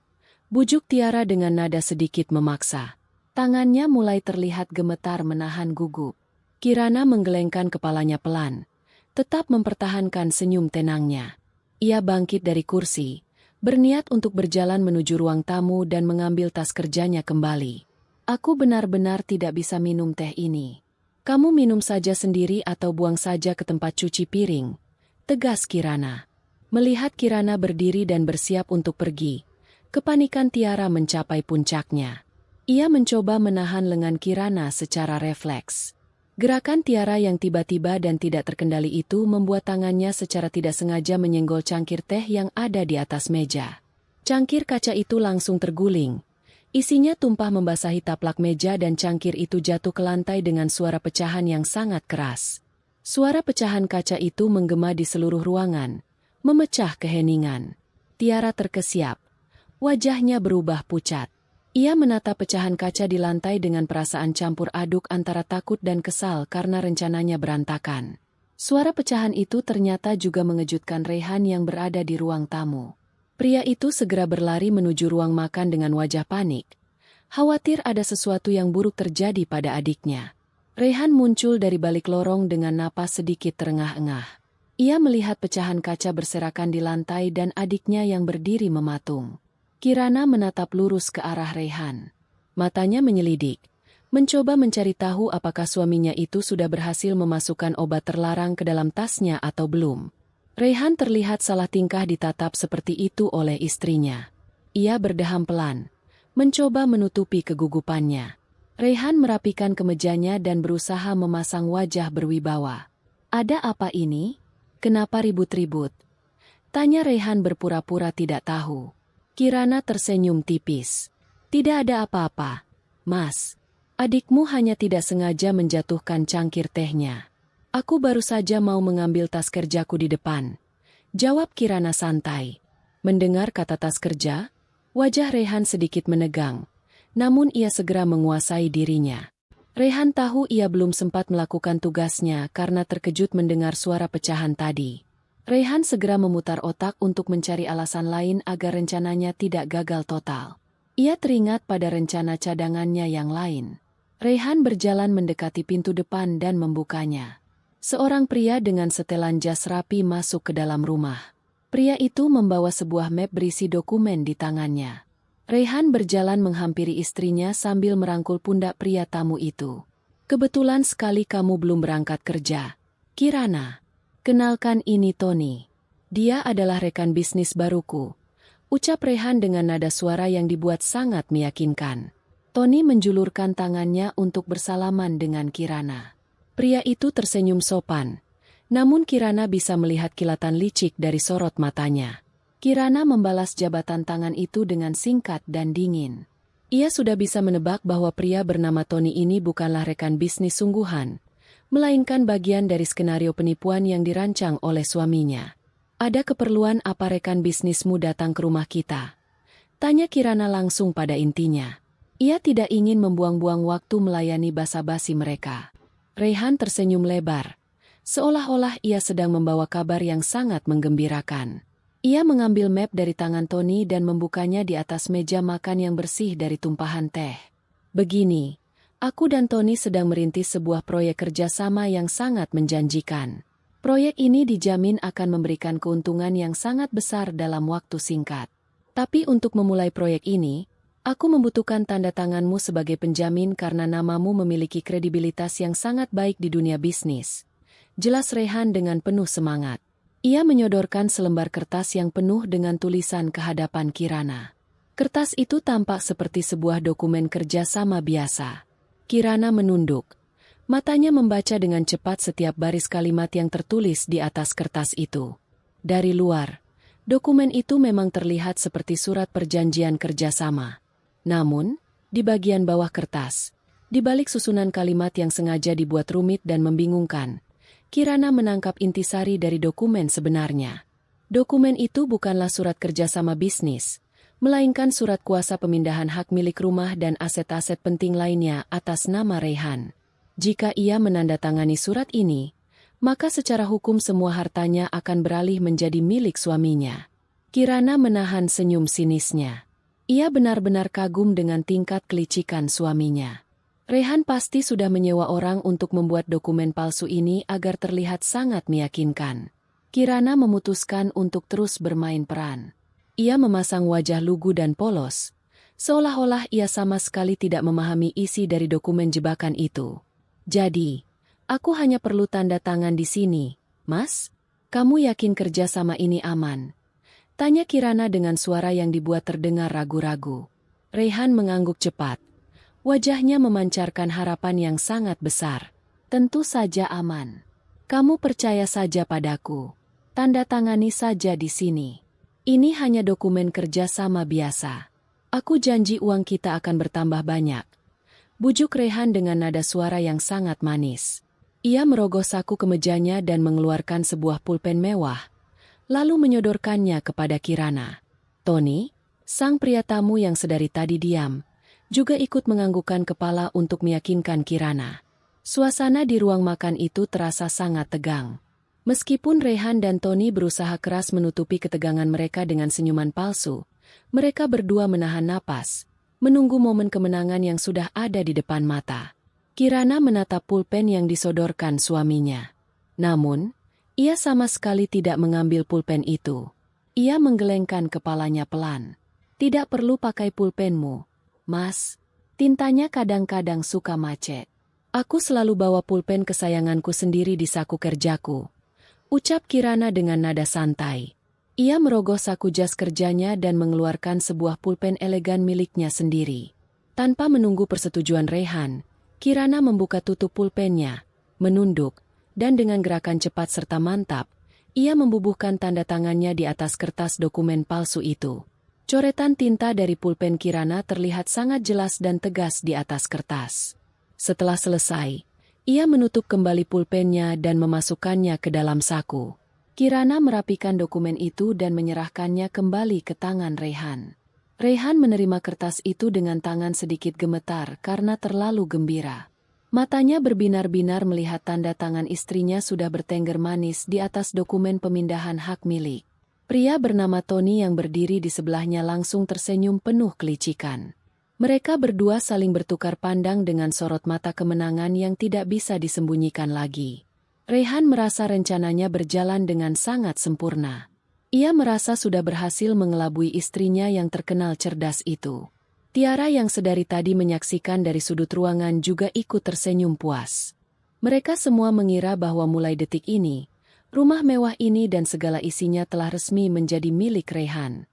Bujuk Tiara dengan nada sedikit memaksa. Tangannya mulai terlihat gemetar menahan gugup. Kirana menggelengkan kepalanya pelan, tetap mempertahankan senyum tenangnya. Ia bangkit dari kursi, berniat untuk berjalan menuju ruang tamu dan mengambil tas kerjanya kembali. Aku benar-benar tidak bisa minum teh ini. Kamu minum saja sendiri atau buang saja ke tempat cuci piring, tegas Kirana. Melihat Kirana berdiri dan bersiap untuk pergi, kepanikan Tiara mencapai puncaknya. Ia mencoba menahan lengan Kirana secara refleks. Gerakan Tiara yang tiba-tiba dan tidak terkendali itu membuat tangannya secara tidak sengaja menyenggol cangkir teh yang ada di atas meja. Cangkir kaca itu langsung terguling. Isinya tumpah membasahi taplak meja dan cangkir itu jatuh ke lantai dengan suara pecahan yang sangat keras. Suara pecahan kaca itu menggema di seluruh ruangan, memecah keheningan. Tiara terkesiap. Wajahnya berubah pucat. Ia menatap pecahan kaca di lantai dengan perasaan campur aduk antara takut dan kesal karena rencananya berantakan. Suara pecahan itu ternyata juga mengejutkan Raihan yang berada di ruang tamu. Pria itu segera berlari menuju ruang makan dengan wajah panik. Khawatir ada sesuatu yang buruk terjadi pada adiknya. Raihan muncul dari balik lorong dengan napas sedikit terengah-engah. Ia melihat pecahan kaca berserakan di lantai dan adiknya yang berdiri mematung. Kirana menatap lurus ke arah Raihan. Matanya menyelidik, mencoba mencari tahu apakah suaminya itu sudah berhasil memasukkan obat terlarang ke dalam tasnya atau belum. Raihan terlihat salah tingkah ditatap seperti itu oleh istrinya. Ia berdeham pelan, mencoba menutupi kegugupannya. Raihan merapikan kemejanya dan berusaha memasang wajah berwibawa. Ada apa ini? Kenapa ribut-ribut? Tanya Raihan berpura-pura tidak tahu. Kirana tersenyum tipis. Tidak ada apa-apa, Mas. Adikmu hanya tidak sengaja menjatuhkan cangkir tehnya. Aku baru saja mau mengambil tas kerjaku di depan, jawab Kirana santai. Mendengar kata tas kerja, wajah Raihan sedikit menegang, namun ia segera menguasai dirinya. Raihan tahu ia belum sempat melakukan tugasnya karena terkejut mendengar suara pecahan tadi. Raihan segera memutar otak untuk mencari alasan lain agar rencananya tidak gagal total. Ia teringat pada rencana cadangannya yang lain. Raihan berjalan mendekati pintu depan dan membukanya. Seorang pria dengan setelan jas rapi masuk ke dalam rumah. Pria itu membawa sebuah map berisi dokumen di tangannya. Raihan berjalan menghampiri istrinya sambil merangkul pundak pria tamu itu. Kebetulan sekali kamu belum berangkat kerja, Kirana. Kenalkan ini Tony. Dia adalah rekan bisnis baruku. Ucap Rehan dengan nada suara yang dibuat sangat meyakinkan. Tony menjulurkan tangannya untuk bersalaman dengan Kirana. Pria itu tersenyum sopan. Namun Kirana bisa melihat kilatan licik dari sorot matanya. Kirana membalas jabatan tangan itu dengan singkat dan dingin. Ia sudah bisa menebak bahwa pria bernama Tony ini bukanlah rekan bisnis sungguhan, melainkan bagian dari skenario penipuan yang dirancang oleh suaminya. "Ada keperluan apa rekan bisnismu datang ke rumah kita?" tanya Kirana langsung pada intinya. Ia tidak ingin membuang-buang waktu melayani basa-basi mereka. Rehan tersenyum lebar, seolah-olah ia sedang membawa kabar yang sangat menggembirakan. Ia mengambil map dari tangan Tony dan membukanya di atas meja makan yang bersih dari tumpahan teh. "Begini, aku dan Tony sedang merintis sebuah proyek kerjasama yang sangat menjanjikan. Proyek ini dijamin akan memberikan keuntungan yang sangat besar dalam waktu singkat. Tapi untuk memulai proyek ini, aku membutuhkan tanda tanganmu sebagai penjamin karena namamu memiliki kredibilitas yang sangat baik di dunia bisnis," jelas Rehan dengan penuh semangat. Ia menyodorkan selembar kertas yang penuh dengan tulisan ke hadapan Kirana. Kertas itu tampak seperti sebuah dokumen kerjasama biasa. Kirana menunduk. Matanya membaca dengan cepat setiap baris kalimat yang tertulis di atas kertas itu. Dari luar, dokumen itu memang terlihat seperti surat perjanjian kerjasama. Namun, di bagian bawah kertas, di balik susunan kalimat yang sengaja dibuat rumit dan membingungkan, Kirana menangkap intisari dari dokumen sebenarnya. Dokumen itu bukanlah surat kerjasama bisnis, melainkan surat kuasa pemindahan hak milik rumah dan aset-aset penting lainnya atas nama Rehan. Jika ia menandatangani surat ini, maka secara hukum semua hartanya akan beralih menjadi milik suaminya. Kirana menahan senyum sinisnya. Ia benar-benar kagum dengan tingkat kelicikan suaminya. Rehan pasti sudah menyewa orang untuk membuat dokumen palsu ini agar terlihat sangat meyakinkan. Kirana memutuskan untuk terus bermain peran. Ia memasang wajah lugu dan polos, seolah-olah ia sama sekali tidak memahami isi dari dokumen jebakan itu. "Jadi, aku hanya perlu tanda tangan di sini, Mas? Kamu yakin kerja sama ini aman?" tanya Kirana dengan suara yang dibuat terdengar ragu-ragu. Rehan mengangguk cepat. Wajahnya memancarkan harapan yang sangat besar. "Tentu saja aman. Kamu percaya saja padaku. Tanda tangani saja di sini. Ini hanya dokumen kerjasama biasa. Aku janji uang kita akan bertambah banyak," bujuk Rehan dengan nada suara yang sangat manis. Ia merogoh saku kemejanya dan mengeluarkan sebuah pulpen mewah, lalu menyodorkannya kepada Kirana. Tony, sang pria tamu yang sedari tadi diam, juga ikut menganggukkan kepala untuk meyakinkan Kirana. Suasana di ruang makan itu terasa sangat tegang. Meskipun Rehan dan Tony berusaha keras menutupi ketegangan mereka dengan senyuman palsu, mereka berdua menahan napas, menunggu momen kemenangan yang sudah ada di depan mata. Kirana menatap pulpen yang disodorkan suaminya. Namun, ia sama sekali tidak mengambil pulpen itu. Ia menggelengkan kepalanya pelan. "Tidak perlu pakai pulpenmu, Mas. Tintanya kadang-kadang suka macet. Aku selalu bawa pulpen kesayanganku sendiri di saku kerjaku," ucap Kirana dengan nada santai. Ia merogoh saku jas kerjanya dan mengeluarkan sebuah pulpen elegan miliknya sendiri. Tanpa menunggu persetujuan Rehan, Kirana membuka tutup pulpennya, menunduk, dan dengan gerakan cepat serta mantap, ia membubuhkan tanda tangannya di atas kertas dokumen palsu itu. Coretan tinta dari pulpen Kirana terlihat sangat jelas dan tegas di atas kertas. Setelah selesai, ia menutup kembali pulpennya dan memasukkannya ke dalam saku. Kirana merapikan dokumen itu dan menyerahkannya kembali ke tangan Rehan. Rehan menerima kertas itu dengan tangan sedikit gemetar karena terlalu gembira. Matanya berbinar-binar melihat tanda tangan istrinya sudah bertengger manis di atas dokumen pemindahan hak milik. Pria bernama Tony yang berdiri di sebelahnya langsung tersenyum penuh kelicikan. Mereka berdua saling bertukar pandang dengan sorot mata kemenangan yang tidak bisa disembunyikan lagi. Rehan merasa rencananya berjalan dengan sangat sempurna. Ia merasa sudah berhasil mengelabui istrinya yang terkenal cerdas itu. Tiara yang sedari tadi menyaksikan dari sudut ruangan juga ikut tersenyum puas. Mereka semua mengira bahwa mulai detik ini, rumah mewah ini dan segala isinya telah resmi menjadi milik Rehan.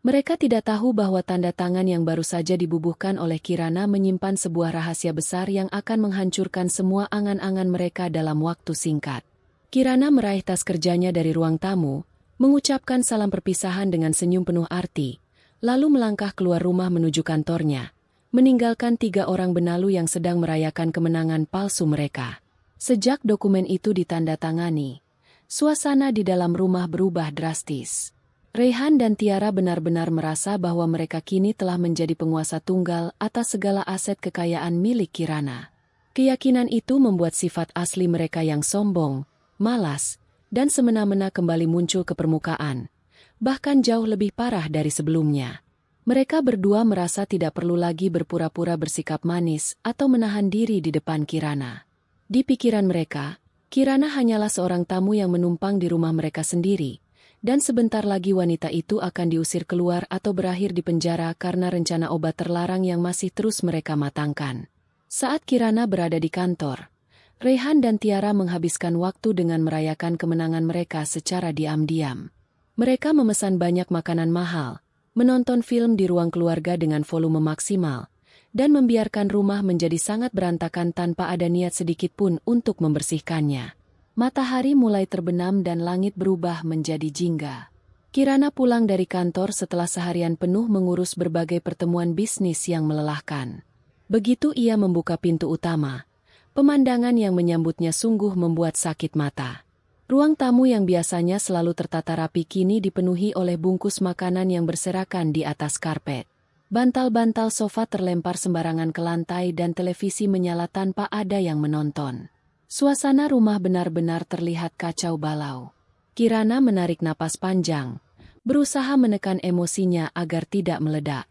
Mereka tidak tahu bahwa tanda tangan yang baru saja dibubuhkan oleh Kirana menyimpan sebuah rahasia besar yang akan menghancurkan semua angan-angan mereka dalam waktu singkat. Kirana meraih tas kerjanya dari ruang tamu, mengucapkan salam perpisahan dengan senyum penuh arti, lalu melangkah keluar rumah menuju kantornya, meninggalkan 3 orang benalu yang sedang merayakan kemenangan palsu mereka. Sejak dokumen itu ditandatangani, suasana di dalam rumah berubah drastis. Raihan dan Tiara benar-benar merasa bahwa mereka kini telah menjadi penguasa tunggal atas segala aset kekayaan milik Kirana. Keyakinan itu membuat sifat asli mereka yang sombong, malas, dan semena-mena kembali muncul ke permukaan, bahkan jauh lebih parah dari sebelumnya. Mereka berdua merasa tidak perlu lagi berpura-pura bersikap manis atau menahan diri di depan Kirana. Di pikiran mereka, Kirana hanyalah seorang tamu yang menumpang di rumah mereka sendiri, dan sebentar lagi wanita itu akan diusir keluar atau berakhir di penjara karena rencana obat terlarang yang masih terus mereka matangkan. Saat Kirana berada di kantor, Raihan dan Tiara menghabiskan waktu dengan merayakan kemenangan mereka secara diam-diam. Mereka memesan banyak makanan mahal, menonton film di ruang keluarga dengan volume maksimal, dan membiarkan rumah menjadi sangat berantakan tanpa ada niat sedikit pun untuk membersihkannya. Matahari mulai terbenam dan langit berubah menjadi jingga. Kirana pulang dari kantor setelah seharian penuh mengurus berbagai pertemuan bisnis yang melelahkan. Begitu ia membuka pintu utama, pemandangan yang menyambutnya sungguh membuat sakit mata. Ruang tamu yang biasanya selalu tertata rapi kini dipenuhi oleh bungkus makanan yang berserakan di atas karpet. Bantal-bantal sofa terlempar sembarangan ke lantai dan televisi menyala tanpa ada yang menonton. Suasana rumah benar-benar terlihat kacau balau. Kirana menarik napas panjang, berusaha menekan emosinya agar tidak meledak.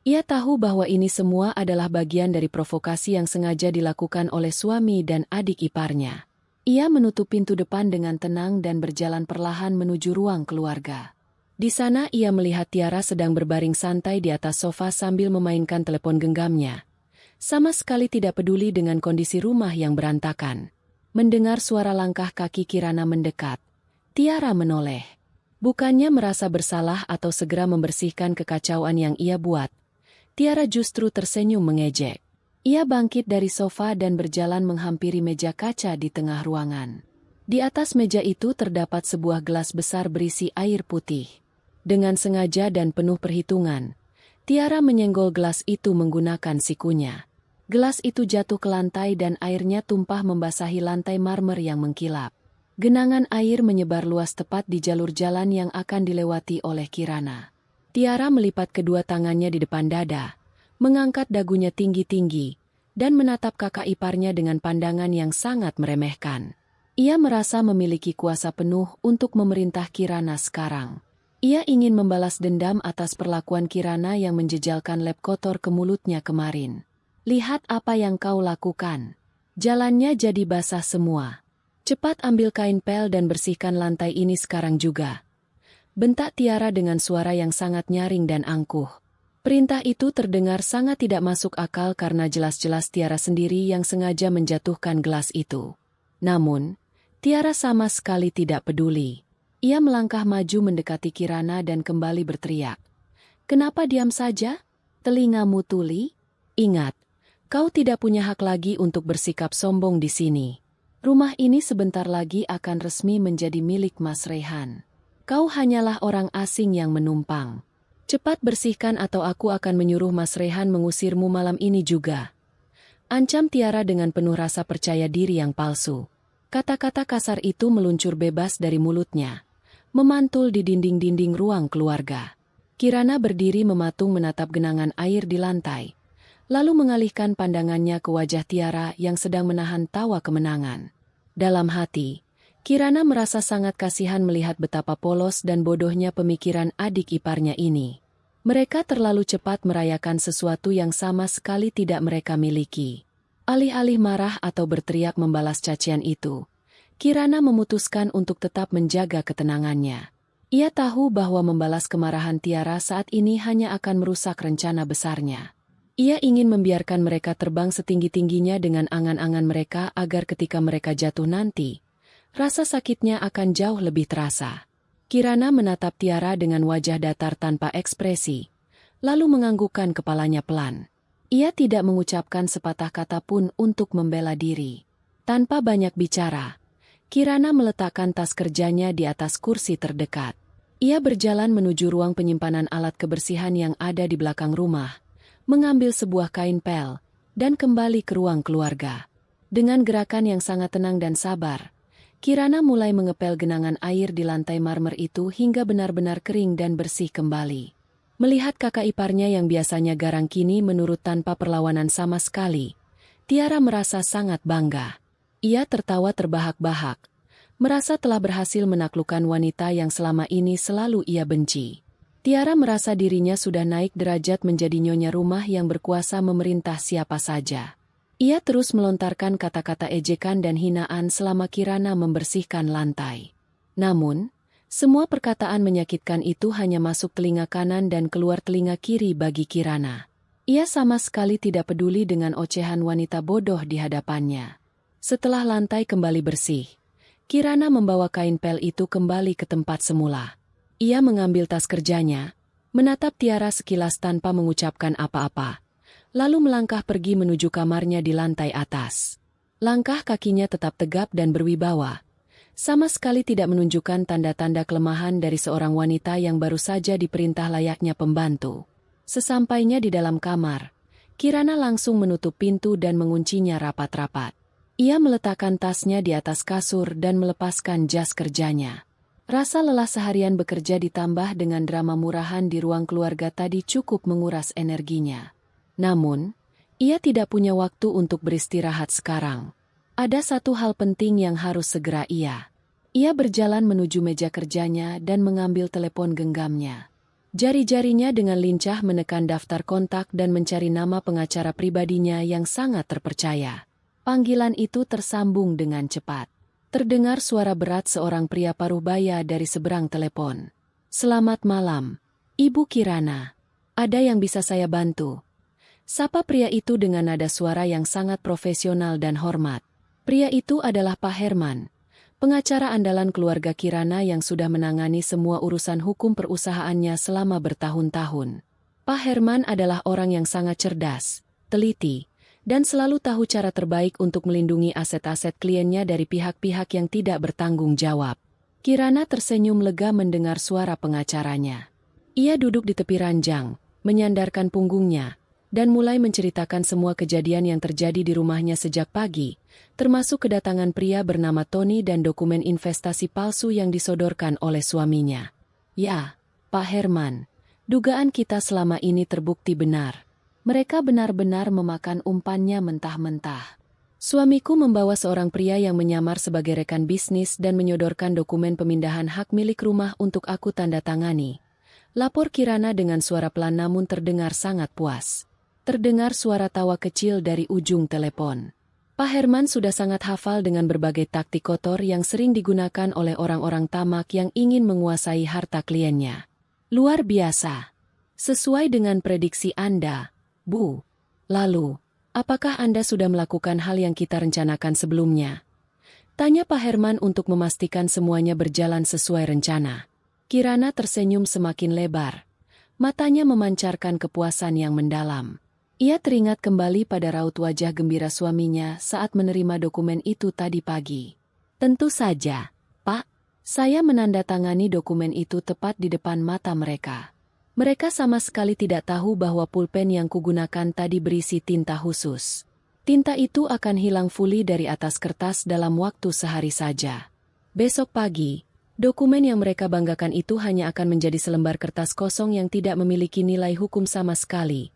Ia tahu bahwa ini semua adalah bagian dari provokasi yang sengaja dilakukan oleh suami dan adik iparnya. Ia menutup pintu depan dengan tenang dan berjalan perlahan menuju ruang keluarga. Di sana ia melihat Tiara sedang berbaring santai di atas sofa sambil memainkan telepon genggamnya. Sama sekali tidak peduli dengan kondisi rumah yang berantakan. Mendengar suara langkah kaki Kirana mendekat, Tiara menoleh. Bukannya merasa bersalah atau segera membersihkan kekacauan yang ia buat, Tiara justru tersenyum mengejek. Ia bangkit dari sofa dan berjalan menghampiri meja kaca di tengah ruangan. Di atas meja itu terdapat sebuah gelas besar berisi air putih. Dengan sengaja dan penuh perhitungan, Tiara menyenggol gelas itu menggunakan sikunya. Gelas itu jatuh ke lantai dan airnya tumpah membasahi lantai marmer yang mengkilap. Genangan air menyebar luas tepat di jalur jalan yang akan dilewati oleh Kirana. Tiara melipat kedua tangannya di depan dada, mengangkat dagunya tinggi-tinggi, dan menatap kakak iparnya dengan pandangan yang sangat meremehkan. Ia merasa memiliki kuasa penuh untuk memerintah Kirana sekarang. Ia ingin membalas dendam atas perlakuan Kirana yang menjejalkan lap kotor ke mulutnya kemarin. Lihat apa yang kau lakukan. Jalannya jadi basah semua. Cepat ambil kain pel dan bersihkan lantai ini sekarang juga. Bentak Tiara dengan suara yang sangat nyaring dan angkuh. Perintah itu terdengar sangat tidak masuk akal karena jelas-jelas Tiara sendiri yang sengaja menjatuhkan gelas itu. Namun, Tiara sama sekali tidak peduli. Ia melangkah maju mendekati Kirana dan kembali berteriak. Kenapa diam saja? Telingamu tuli? Ingat. Kau tidak punya hak lagi untuk bersikap sombong di sini. Rumah ini sebentar lagi akan resmi menjadi milik Mas Raihan. Kau hanyalah orang asing yang menumpang. Cepat bersihkan atau aku akan menyuruh Mas Raihan mengusirmu malam ini juga. Ancam Tiara dengan penuh rasa percaya diri yang palsu. Kata-kata kasar itu meluncur bebas dari mulutnya, memantul di dinding-dinding ruang keluarga. Kirana berdiri mematung menatap genangan air di lantai. Lalu mengalihkan pandangannya ke wajah Tiara yang sedang menahan tawa kemenangan. Dalam hati, Kirana merasa sangat kasihan melihat betapa polos dan bodohnya pemikiran adik iparnya ini. Mereka terlalu cepat merayakan sesuatu yang sama sekali tidak mereka miliki. Alih-alih marah atau berteriak membalas cacian itu, Kirana memutuskan untuk tetap menjaga ketenangannya. Ia tahu bahwa membalas kemarahan Tiara saat ini hanya akan merusak rencana besarnya. Ia ingin membiarkan mereka terbang setinggi-tingginya dengan angan-angan mereka agar ketika mereka jatuh nanti, rasa sakitnya akan jauh lebih terasa. Kirana menatap Tiara dengan wajah datar tanpa ekspresi, lalu menganggukkan kepalanya pelan. Ia tidak mengucapkan sepatah kata pun untuk membela diri. Tanpa banyak bicara, Kirana meletakkan tas kerjanya di atas kursi terdekat. Ia berjalan menuju ruang penyimpanan alat kebersihan yang ada di belakang rumah, mengambil sebuah kain pel, dan kembali ke ruang keluarga. Dengan gerakan yang sangat tenang dan sabar, Kirana mulai mengepel genangan air di lantai marmer itu hingga benar-benar kering dan bersih kembali. Melihat kakak iparnya yang biasanya garang kini menurut tanpa perlawanan sama sekali, Tiara merasa sangat bangga. Ia tertawa terbahak-bahak, merasa telah berhasil menaklukkan wanita yang selama ini selalu ia benci. Tiara merasa dirinya sudah naik derajat menjadi nyonya rumah yang berkuasa memerintah siapa saja. Ia terus melontarkan kata-kata ejekan dan hinaan selama Kirana membersihkan lantai. Namun, semua perkataan menyakitkan itu hanya masuk telinga kanan dan keluar telinga kiri bagi Kirana. Ia sama sekali tidak peduli dengan ocehan wanita bodoh di hadapannya. Setelah lantai kembali bersih, Kirana membawa kain pel itu kembali ke tempat semula. Ia mengambil tas kerjanya, menatap Tiara sekilas tanpa mengucapkan apa-apa, lalu melangkah pergi menuju kamarnya di lantai atas. Langkah kakinya tetap tegap dan berwibawa, sama sekali tidak menunjukkan tanda-tanda kelemahan dari seorang wanita yang baru saja diperintah layaknya pembantu. Sesampainya di dalam kamar, Kirana langsung menutup pintu dan menguncinya rapat-rapat. Ia meletakkan tasnya di atas kasur dan melepaskan jas kerjanya. Rasa lelah seharian bekerja ditambah dengan drama murahan di ruang keluarga tadi cukup menguras energinya. Namun, ia tidak punya waktu untuk beristirahat sekarang. Ada satu hal penting yang harus segera ia berjalan menuju meja kerjanya dan mengambil telepon genggamnya. Jari-jarinya dengan lincah menekan daftar kontak dan mencari nama pengacara pribadinya yang sangat terpercaya. Panggilan itu tersambung dengan cepat. Terdengar suara berat seorang pria paruh baya dari seberang telepon. "Selamat malam, Ibu Kirana. Ada yang bisa saya bantu?" Sapa pria itu dengan nada suara yang sangat profesional dan hormat. Pria itu adalah Pak Herman, pengacara andalan keluarga Kirana yang sudah menangani semua urusan hukum perusahaannya selama bertahun-tahun. Pak Herman adalah orang yang sangat cerdas, teliti, dan selalu tahu cara terbaik untuk melindungi aset-aset kliennya dari pihak-pihak yang tidak bertanggung jawab. Kirana tersenyum lega mendengar suara pengacaranya. Ia duduk di tepi ranjang, menyandarkan punggungnya, dan mulai menceritakan semua kejadian yang terjadi di rumahnya sejak pagi, termasuk kedatangan pria bernama Tony dan dokumen investasi palsu yang disodorkan oleh suaminya. "Ya, Pak Herman, dugaan kita selama ini terbukti benar. Mereka benar-benar memakan umpannya mentah-mentah. Suamiku membawa seorang pria yang menyamar sebagai rekan bisnis dan menyodorkan dokumen pemindahan hak milik rumah untuk aku tanda tangani," lapor Kirana dengan suara pelan namun terdengar sangat puas. Terdengar suara tawa kecil dari ujung telepon. Pak Herman sudah sangat hafal dengan berbagai taktik kotor yang sering digunakan oleh orang-orang tamak yang ingin menguasai harta kliennya. "Luar biasa. Sesuai dengan prediksi Anda, Bu. Lalu, apakah Anda sudah melakukan hal yang kita rencanakan sebelumnya?" tanya Pak Herman untuk memastikan semuanya berjalan sesuai rencana. Kirana tersenyum semakin lebar. Matanya memancarkan kepuasan yang mendalam. Ia teringat kembali pada raut wajah gembira suaminya saat menerima dokumen itu tadi pagi. "Tentu saja, Pak. Saya menandatangani dokumen itu tepat di depan mata mereka. Mereka sama sekali tidak tahu bahwa pulpen yang kugunakan tadi berisi tinta khusus. Tinta itu akan hilang fully dari atas kertas dalam waktu sehari saja. Besok pagi, dokumen yang mereka banggakan itu hanya akan menjadi selembar kertas kosong yang tidak memiliki nilai hukum sama sekali,"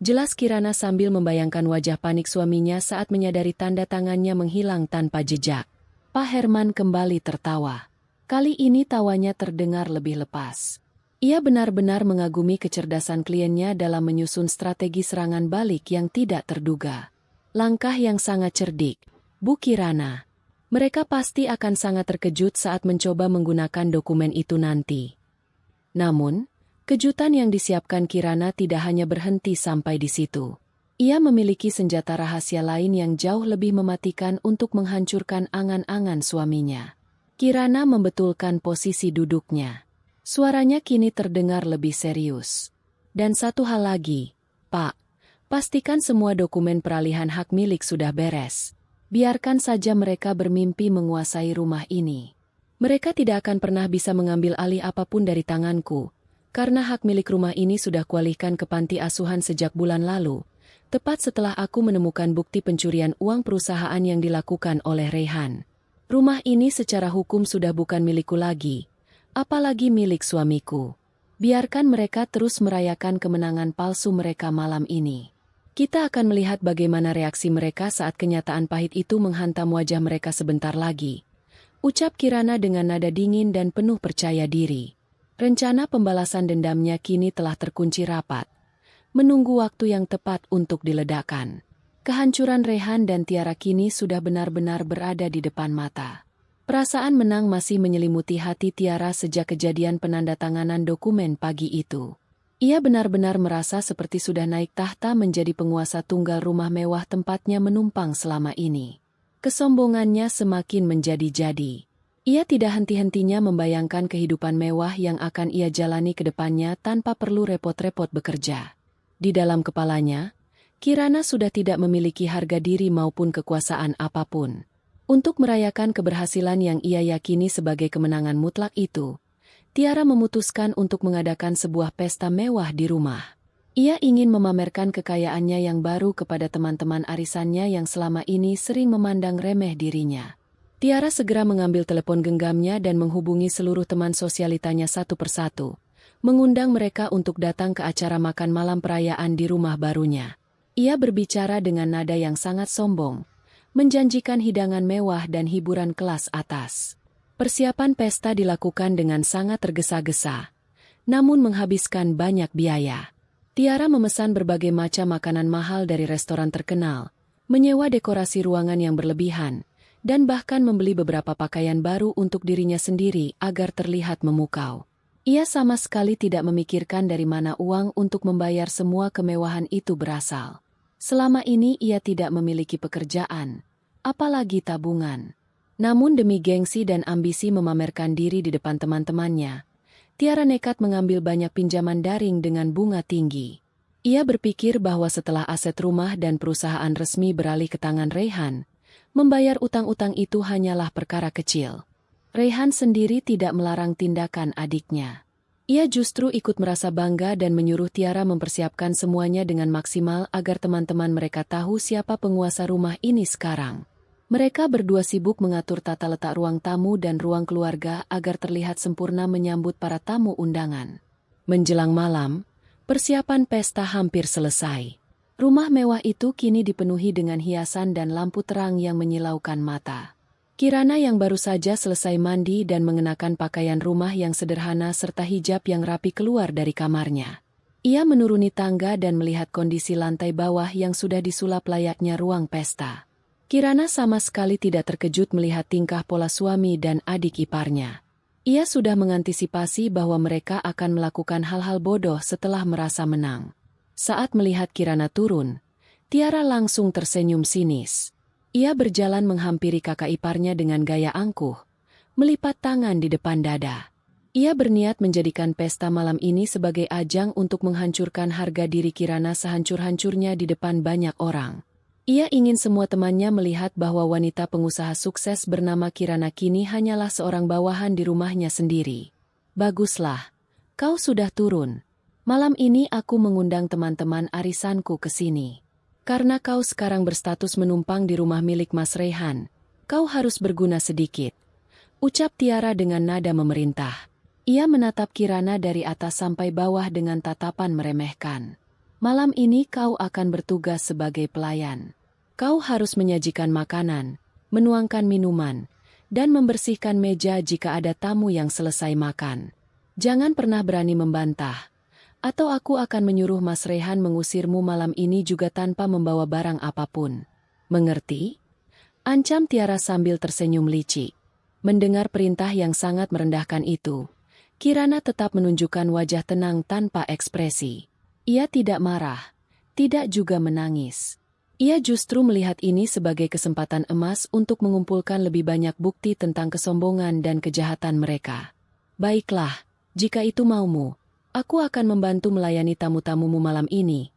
jelas Kirana sambil membayangkan wajah panik suaminya saat menyadari tanda tangannya menghilang tanpa jejak. Pak Herman kembali tertawa. Kali ini tawanya terdengar lebih lepas. Ia benar-benar mengagumi kecerdasan kliennya dalam menyusun strategi serangan balik yang tidak terduga. Langkah yang sangat cerdik, Bu Kirana. Mereka pasti akan sangat terkejut saat mencoba menggunakan dokumen itu nanti. Namun, kejutan yang disiapkan Kirana tidak hanya berhenti sampai di situ. Ia memiliki senjata rahasia lain yang jauh lebih mematikan untuk menghancurkan angan-angan suaminya. Kirana membetulkan posisi duduknya. Suaranya kini terdengar lebih serius. Dan satu hal lagi, Pak, pastikan semua dokumen peralihan hak milik sudah beres. Biarkan saja mereka bermimpi menguasai rumah ini. Mereka tidak akan pernah bisa mengambil alih apapun dari tanganku, karena hak milik rumah ini sudah kualihkan ke panti asuhan sejak bulan lalu, tepat setelah aku menemukan bukti pencurian uang perusahaan yang dilakukan oleh Rehan. Rumah ini secara hukum sudah bukan milikku lagi, apalagi milik suamiku. Biarkan mereka terus merayakan kemenangan palsu mereka malam ini. Kita akan melihat bagaimana reaksi mereka saat kenyataan pahit itu menghantam wajah mereka sebentar lagi. Ucap Kirana dengan nada dingin dan penuh percaya diri. Rencana pembalasan dendamnya kini telah terkunci rapat. Menunggu waktu yang tepat untuk diledakkan. Kehancuran Rehan dan Tiara kini sudah benar-benar berada di depan mata. Perasaan menang masih menyelimuti hati Tiara sejak kejadian penandatanganan dokumen pagi itu. Ia benar-benar merasa seperti sudah naik tahta menjadi penguasa tunggal rumah mewah tempatnya menumpang selama ini. Kesombongannya semakin menjadi-jadi. Ia tidak henti-hentinya membayangkan kehidupan mewah yang akan ia jalani ke depannya tanpa perlu repot-repot bekerja. Di dalam kepalanya, Kirana sudah tidak memiliki harga diri maupun kekuasaan apapun. Untuk merayakan keberhasilan yang ia yakini sebagai kemenangan mutlak itu, Tiara memutuskan untuk mengadakan sebuah pesta mewah di rumah. Ia ingin memamerkan kekayaannya yang baru kepada teman-teman arisannya yang selama ini sering memandang remeh dirinya. Tiara segera mengambil telepon genggamnya dan menghubungi seluruh teman sosialitanya satu persatu, mengundang mereka untuk datang ke acara makan malam perayaan di rumah barunya. Ia berbicara dengan nada yang sangat sombong, menjanjikan hidangan mewah dan hiburan kelas atas. Persiapan pesta dilakukan dengan sangat tergesa-gesa, namun menghabiskan banyak biaya. Tiara memesan berbagai macam makanan mahal dari restoran terkenal, menyewa dekorasi ruangan yang berlebihan, dan bahkan membeli beberapa pakaian baru untuk dirinya sendiri agar terlihat memukau. Ia sama sekali tidak memikirkan dari mana uang untuk membayar semua kemewahan itu berasal. Selama ini ia tidak memiliki pekerjaan, apalagi tabungan. Namun demi gengsi dan ambisi memamerkan diri di depan teman-temannya, Tiara nekat mengambil banyak pinjaman daring dengan bunga tinggi. Ia berpikir bahwa setelah aset rumah dan perusahaan resmi beralih ke tangan Rehan, membayar utang-utang itu hanyalah perkara kecil. Rehan sendiri tidak melarang tindakan adiknya. Ia justru ikut merasa bangga dan menyuruh Tiara mempersiapkan semuanya dengan maksimal agar teman-teman mereka tahu siapa penguasa rumah ini sekarang. Mereka berdua sibuk mengatur tata letak ruang tamu dan ruang keluarga agar terlihat sempurna menyambut para tamu undangan. Menjelang malam, persiapan pesta hampir selesai. Rumah mewah itu kini dipenuhi dengan hiasan dan lampu terang yang menyilaukan mata. Kirana yang baru saja selesai mandi dan mengenakan pakaian rumah yang sederhana serta hijab yang rapi keluar dari kamarnya. Ia menuruni tangga dan melihat kondisi lantai bawah yang sudah disulap layaknya ruang pesta. Kirana sama sekali tidak terkejut melihat tingkah pola suami dan adik iparnya. Ia sudah mengantisipasi bahwa mereka akan melakukan hal-hal bodoh setelah merasa menang. Saat melihat Kirana turun, Tiara langsung tersenyum sinis. Ia berjalan menghampiri kakak iparnya dengan gaya angkuh, melipat tangan di depan dada. Ia berniat menjadikan pesta malam ini sebagai ajang untuk menghancurkan harga diri Kirana sehancur-hancurnya di depan banyak orang. Ia ingin semua temannya melihat bahwa wanita pengusaha sukses bernama Kirana kini hanyalah seorang bawahan di rumahnya sendiri. Baguslah, kau sudah turun. Malam ini aku mengundang teman-teman arisanku ke sini. Karena kau sekarang berstatus menumpang di rumah milik Mas Rehan, kau harus berguna sedikit. Ucap Tiara dengan nada memerintah. Ia menatap Kirana dari atas sampai bawah dengan tatapan meremehkan. Malam ini kau akan bertugas sebagai pelayan. Kau harus menyajikan makanan, menuangkan minuman, dan membersihkan meja jika ada tamu yang selesai makan. Jangan pernah berani membantah, atau aku akan menyuruh Mas Rehan mengusirmu malam ini juga tanpa membawa barang apapun. Mengerti? Ancam Tiara sambil tersenyum licik. Mendengar perintah yang sangat merendahkan itu, Kirana tetap menunjukkan wajah tenang tanpa ekspresi. Ia tidak marah, tidak juga menangis. Ia justru melihat ini sebagai kesempatan emas untuk mengumpulkan lebih banyak bukti tentang kesombongan dan kejahatan mereka. Baiklah, jika itu maumu, aku akan membantu melayani tamu-tamumu malam ini,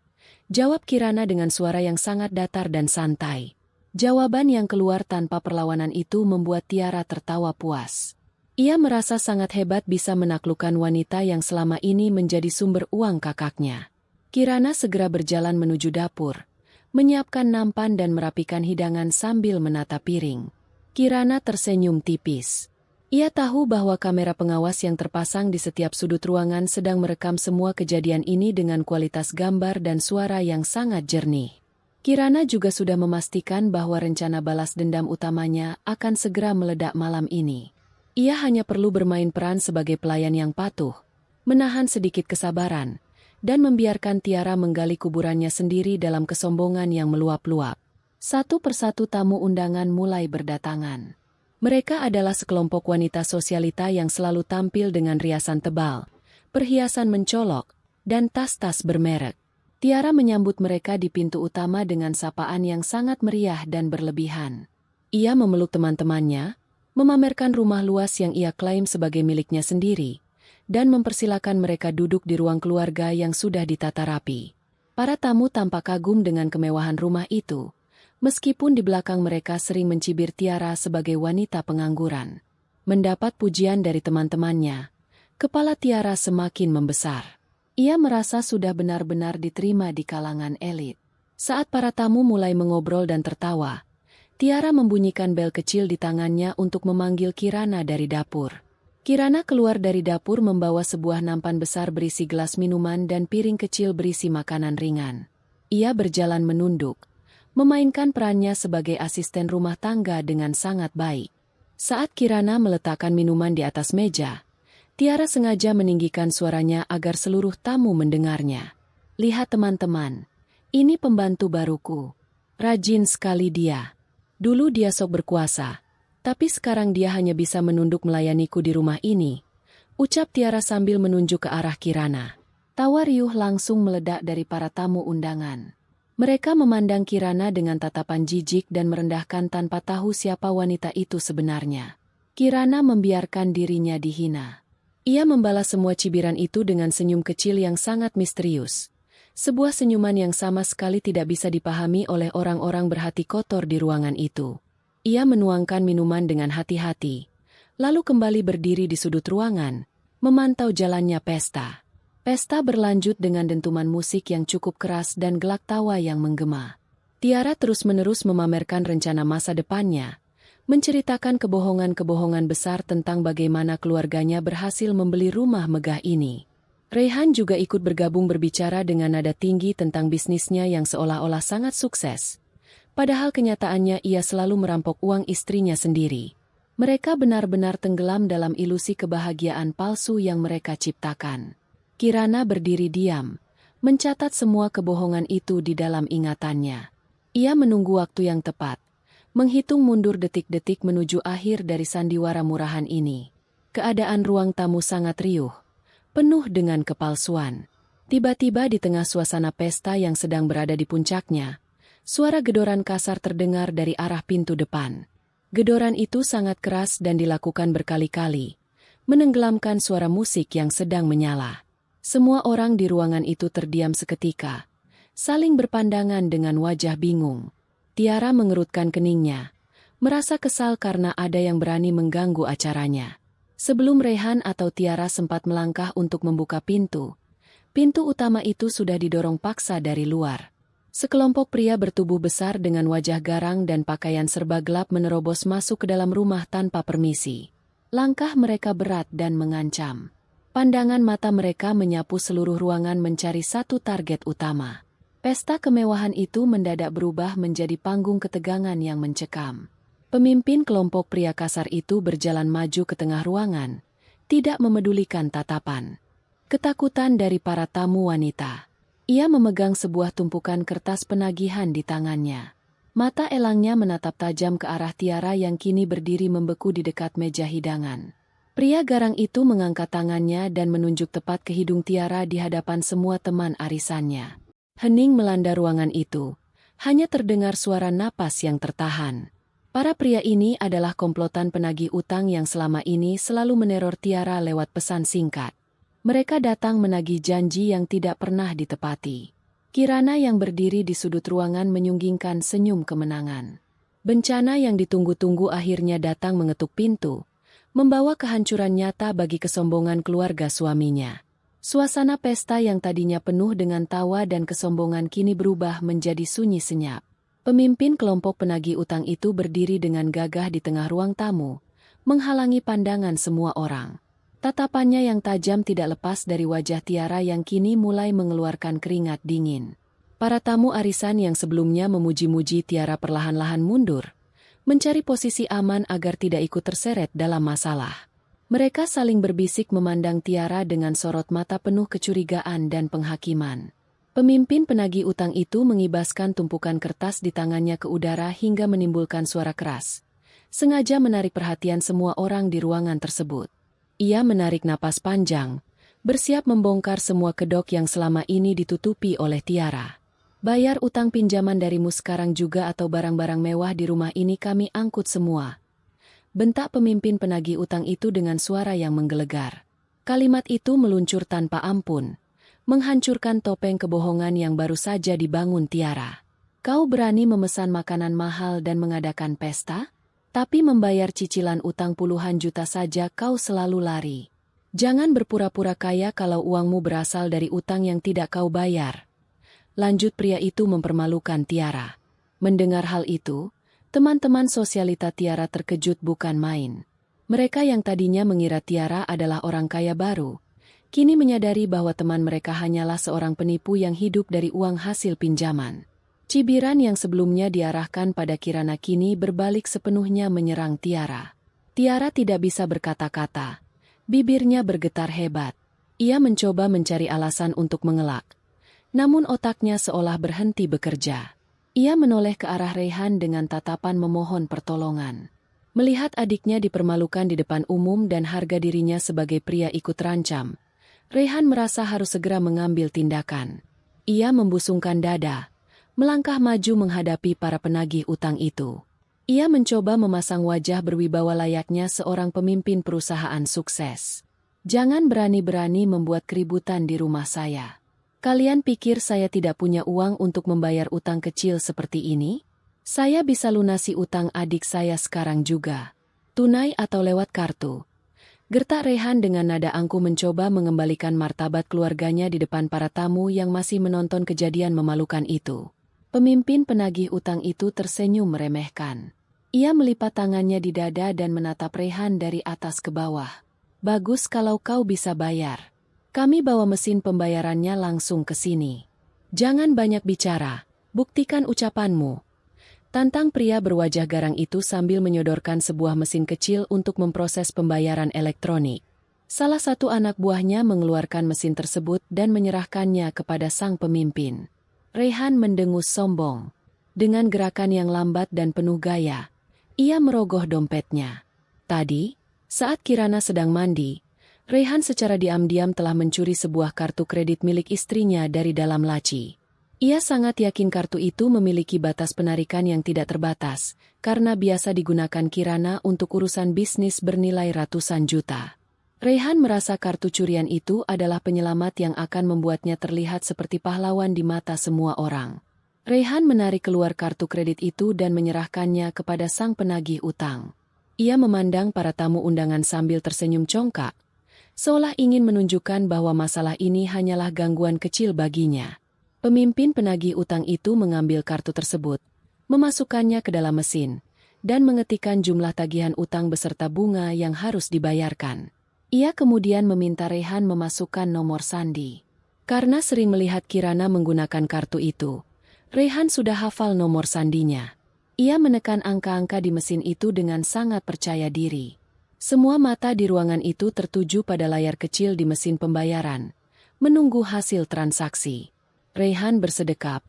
jawab Kirana dengan suara yang sangat datar dan santai. Jawaban yang keluar tanpa perlawanan itu membuat Tiara tertawa puas. Ia merasa sangat hebat bisa menaklukkan wanita yang selama ini menjadi sumber uang kakaknya. Kirana segera berjalan menuju dapur, menyiapkan nampan dan merapikan hidangan sambil menata piring. Kirana tersenyum tipis. Ia tahu bahwa kamera pengawas yang terpasang di setiap sudut ruangan sedang merekam semua kejadian ini dengan kualitas gambar dan suara yang sangat jernih. Kirana juga sudah memastikan bahwa rencana balas dendam utamanya akan segera meledak malam ini. Ia hanya perlu bermain peran sebagai pelayan yang patuh, menahan sedikit kesabaran, dan membiarkan Tiara menggali kuburannya sendiri dalam kesombongan yang meluap-luap. Satu persatu tamu undangan mulai berdatangan. Mereka adalah sekelompok wanita sosialita yang selalu tampil dengan riasan tebal, perhiasan mencolok, dan tas-tas bermerek. Tiara menyambut mereka di pintu utama dengan sapaan yang sangat meriah dan berlebihan. Ia memeluk teman-temannya, memamerkan rumah luas yang ia klaim sebagai miliknya sendiri, dan mempersilakan mereka duduk di ruang keluarga yang sudah ditata rapi. Para tamu tampak kagum dengan kemewahan rumah itu, meskipun di belakang mereka sering mencibir Tiara sebagai wanita pengangguran. Mendapat pujian dari teman-temannya, kepala Tiara semakin membesar. Ia merasa sudah benar-benar diterima di kalangan elit. Saat para tamu mulai mengobrol dan tertawa, Tiara membunyikan bel kecil di tangannya untuk memanggil Kirana dari dapur. Kirana keluar dari dapur membawa sebuah nampan besar berisi gelas minuman dan piring kecil berisi makanan ringan. Ia berjalan menunduk, memainkan perannya sebagai asisten rumah tangga dengan sangat baik. Saat Kirana meletakkan minuman di atas meja, Tiara sengaja meninggikan suaranya agar seluruh tamu mendengarnya. Lihat teman-teman, ini pembantu baruku. Rajin sekali dia. Dulu dia sok berkuasa, tapi sekarang dia hanya bisa menunduk melayaniku di rumah ini, ucap Tiara sambil menunjuk ke arah Kirana. Tawa riuh langsung meledak dari para tamu undangan. Mereka memandang Kirana dengan tatapan jijik dan merendahkan tanpa tahu siapa wanita itu sebenarnya. Kirana membiarkan dirinya dihina. Ia membalas semua cibiran itu dengan senyum kecil yang sangat misterius. Sebuah senyuman yang sama sekali tidak bisa dipahami oleh orang-orang berhati kotor di ruangan itu. Ia menuangkan minuman dengan hati-hati, lalu kembali berdiri di sudut ruangan, memantau jalannya pesta. Pesta berlanjut dengan dentuman musik yang cukup keras dan gelak tawa yang menggema. Tiara terus-menerus memamerkan rencana masa depannya, menceritakan kebohongan-kebohongan besar tentang bagaimana keluarganya berhasil membeli rumah megah ini. Reyhan juga ikut bergabung berbicara dengan nada tinggi tentang bisnisnya yang seolah-olah sangat sukses. Padahal kenyataannya ia selalu merampok uang istrinya sendiri. Mereka benar-benar tenggelam dalam ilusi kebahagiaan palsu yang mereka ciptakan. Kirana berdiri diam, mencatat semua kebohongan itu di dalam ingatannya. Ia menunggu waktu yang tepat, menghitung mundur detik-detik menuju akhir dari sandiwara murahan ini. Keadaan ruang tamu sangat riuh, penuh dengan kepalsuan. Tiba-tiba di tengah suasana pesta yang sedang berada di puncaknya, suara gedoran kasar terdengar dari arah pintu depan. Gedoran itu sangat keras dan dilakukan berkali-kali, menenggelamkan suara musik yang sedang menyala. Semua orang di ruangan itu terdiam seketika, saling berpandangan dengan wajah bingung. Tiara mengerutkan keningnya, merasa kesal karena ada yang berani mengganggu acaranya. Sebelum Reyhan atau Tiara sempat melangkah untuk membuka pintu utama itu sudah didorong paksa dari luar. Sekelompok pria bertubuh besar dengan wajah garang dan pakaian serba gelap menerobos masuk ke dalam rumah tanpa permisi. Langkah mereka berat dan mengancam. Pandangan mata mereka menyapu seluruh ruangan mencari satu target utama. Pesta kemewahan itu mendadak berubah menjadi panggung ketegangan yang mencekam. Pemimpin kelompok pria kasar itu berjalan maju ke tengah ruangan, tidak memedulikan tatapan ketakutan dari para tamu wanita. Ia memegang sebuah tumpukan kertas penagihan di tangannya. Mata elangnya menatap tajam ke arah Tiara yang kini berdiri membeku di dekat meja hidangan. Pria garang itu mengangkat tangannya dan menunjuk tepat ke hidung Tiara di hadapan semua teman arisannya. Hening melanda ruangan itu, Hanya terdengar suara napas yang tertahan. Para pria ini adalah komplotan penagih utang yang selama ini selalu meneror Tiara lewat pesan singkat. Mereka datang menagih janji yang tidak pernah ditepati. Kirana yang berdiri di sudut ruangan menyunggingkan senyum kemenangan. Bencana yang ditunggu-tunggu akhirnya datang mengetuk pintu, membawa kehancuran nyata bagi kesombongan keluarga suaminya. Suasana pesta yang tadinya penuh dengan tawa dan kesombongan kini berubah menjadi sunyi senyap. Pemimpin kelompok penagih utang itu berdiri dengan gagah di tengah ruang tamu, menghalangi pandangan semua orang. Tatapannya yang tajam tidak lepas dari wajah Tiara yang kini mulai mengeluarkan keringat dingin. Para tamu arisan yang sebelumnya memuji-muji Tiara perlahan-lahan mundur, mencari posisi aman agar tidak ikut terseret dalam masalah. Mereka saling berbisik memandang Tiara dengan sorot mata penuh kecurigaan dan penghakiman. Pemimpin penagih utang itu mengibaskan tumpukan kertas di tangannya ke udara hingga menimbulkan suara keras. Sengaja menarik perhatian semua orang di ruangan tersebut. Ia menarik napas panjang, bersiap membongkar semua kedok yang selama ini ditutupi oleh Tiara. Bayar utang pinjaman darimu sekarang juga atau barang-barang mewah di rumah ini kami angkut semua. Bentak pemimpin penagih utang itu dengan suara yang menggelegar. Kalimat itu meluncur tanpa ampun, menghancurkan topeng kebohongan yang baru saja dibangun Tiara. Kau berani memesan makanan mahal dan mengadakan pesta? Tapi membayar cicilan utang puluhan juta saja kau selalu lari. Jangan berpura-pura kaya kalau uangmu berasal dari utang yang tidak kau bayar. Lanjut pria itu mempermalukan Tiara. Mendengar hal itu, teman-teman sosialita Tiara terkejut bukan main. Mereka yang tadinya mengira Tiara adalah orang kaya baru, kini menyadari bahwa teman mereka hanyalah seorang penipu yang hidup dari uang hasil pinjaman. Cibiran yang sebelumnya diarahkan pada Kirana kini berbalik sepenuhnya menyerang Tiara. Tiara tidak bisa berkata-kata. Bibirnya bergetar hebat. Ia mencoba mencari alasan untuk mengelak. Namun otaknya seolah berhenti bekerja. Ia menoleh ke arah Raihan dengan tatapan memohon pertolongan. Melihat adiknya dipermalukan di depan umum dan harga dirinya sebagai pria ikut terancam, Raihan merasa harus segera mengambil tindakan. Ia membusungkan dada, melangkah maju menghadapi para penagih utang itu. Ia mencoba memasang wajah berwibawa layaknya seorang pemimpin perusahaan sukses. Jangan berani-berani membuat keributan di rumah saya. Kalian pikir saya tidak punya uang untuk membayar utang kecil seperti ini? Saya bisa lunasi utang adik saya sekarang juga. Tunai atau lewat kartu. Gertak Raihan dengan nada angkuh mencoba mengembalikan martabat keluarganya di depan para tamu yang masih menonton kejadian memalukan itu. Pemimpin penagih utang itu tersenyum meremehkan. Ia melipat tangannya di dada dan menatap Raihan dari atas ke bawah. Bagus kalau kau bisa bayar. Kami bawa mesin pembayarannya langsung ke sini. Jangan banyak bicara, buktikan ucapanmu. Tantang pria berwajah garang itu sambil menyodorkan sebuah mesin kecil untuk memproses pembayaran elektronik. Salah satu anak buahnya mengeluarkan mesin tersebut dan menyerahkannya kepada sang pemimpin. Raihan mendengus sombong. Dengan gerakan yang lambat dan penuh gaya, ia merogoh dompetnya. Tadi, saat Kirana sedang mandi, Raihan secara diam-diam telah mencuri sebuah kartu kredit milik istrinya dari dalam laci. Ia sangat yakin kartu itu memiliki batas penarikan yang tidak terbatas, karena biasa digunakan Kirana untuk urusan bisnis bernilai ratusan juta. Raihan merasa kartu curian itu adalah penyelamat yang akan membuatnya terlihat seperti pahlawan di mata semua orang. Raihan menarik keluar kartu kredit itu dan menyerahkannya kepada sang penagih utang. Ia memandang para tamu undangan sambil tersenyum congkak, seolah ingin menunjukkan bahwa masalah ini hanyalah gangguan kecil baginya. Pemimpin penagih utang itu mengambil kartu tersebut, memasukkannya ke dalam mesin, dan mengetikkan jumlah tagihan utang beserta bunga yang harus dibayarkan. Ia kemudian meminta Raihan memasukkan nomor sandi. Karena sering melihat Kirana menggunakan kartu itu, Raihan sudah hafal nomor sandinya. Ia menekan angka-angka di mesin itu dengan sangat percaya diri. Semua mata di ruangan itu tertuju pada layar kecil di mesin pembayaran, menunggu hasil transaksi. Raihan bersedekap,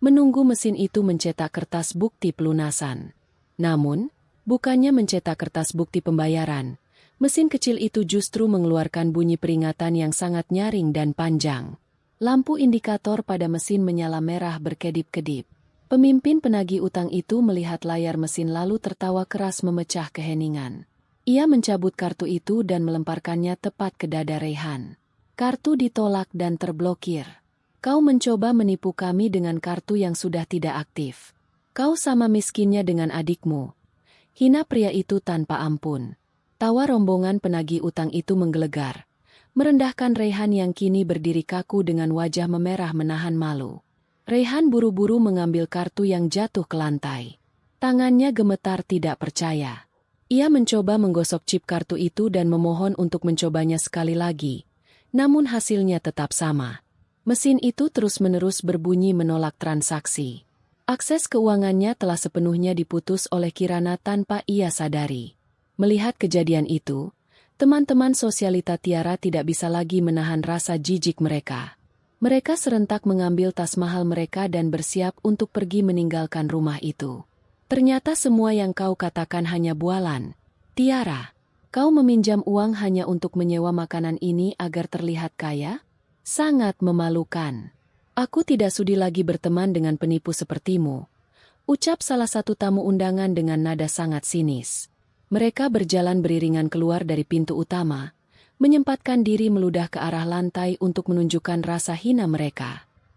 menunggu mesin itu mencetak kertas bukti pelunasan. Namun, bukannya mencetak kertas bukti pembayaran, mesin kecil itu justru mengeluarkan bunyi peringatan yang sangat nyaring dan panjang. Lampu indikator pada mesin menyala merah berkedip-kedip. Pemimpin penagih utang itu melihat layar mesin lalu tertawa keras memecah keheningan. Ia mencabut kartu itu dan melemparkannya tepat ke dada Raihan. Kartu ditolak dan terblokir. Kau mencoba menipu kami dengan kartu yang sudah tidak aktif. Kau sama miskinnya dengan adikmu. Hina pria itu tanpa ampun. Tawa rombongan penagih utang itu menggelegar, merendahkan Raihan yang kini berdiri kaku dengan wajah memerah menahan malu. Raihan buru-buru mengambil kartu yang jatuh ke lantai. Tangannya gemetar tidak percaya. Ia mencoba menggosok chip kartu itu dan memohon untuk mencobanya sekali lagi. Namun hasilnya tetap sama. Mesin itu terus-menerus berbunyi menolak transaksi. Akses keuangannya telah sepenuhnya diputus oleh Kirana tanpa ia sadari. Melihat kejadian itu, teman-teman sosialita Tiara tidak bisa lagi menahan rasa jijik mereka. Mereka serentak mengambil tas mahal mereka dan bersiap untuk pergi meninggalkan rumah itu. Ternyata semua yang kau katakan hanya bualan. Tiara, kau meminjam uang hanya untuk menyewa makanan ini agar terlihat kaya? Sangat memalukan. Aku tidak sudi lagi berteman dengan penipu sepertimu, ucap salah satu tamu undangan dengan nada sangat sinis. Mereka berjalan beriringan keluar dari pintu utama, menyempatkan diri meludah ke arah lantai untuk menunjukkan rasa hina mereka.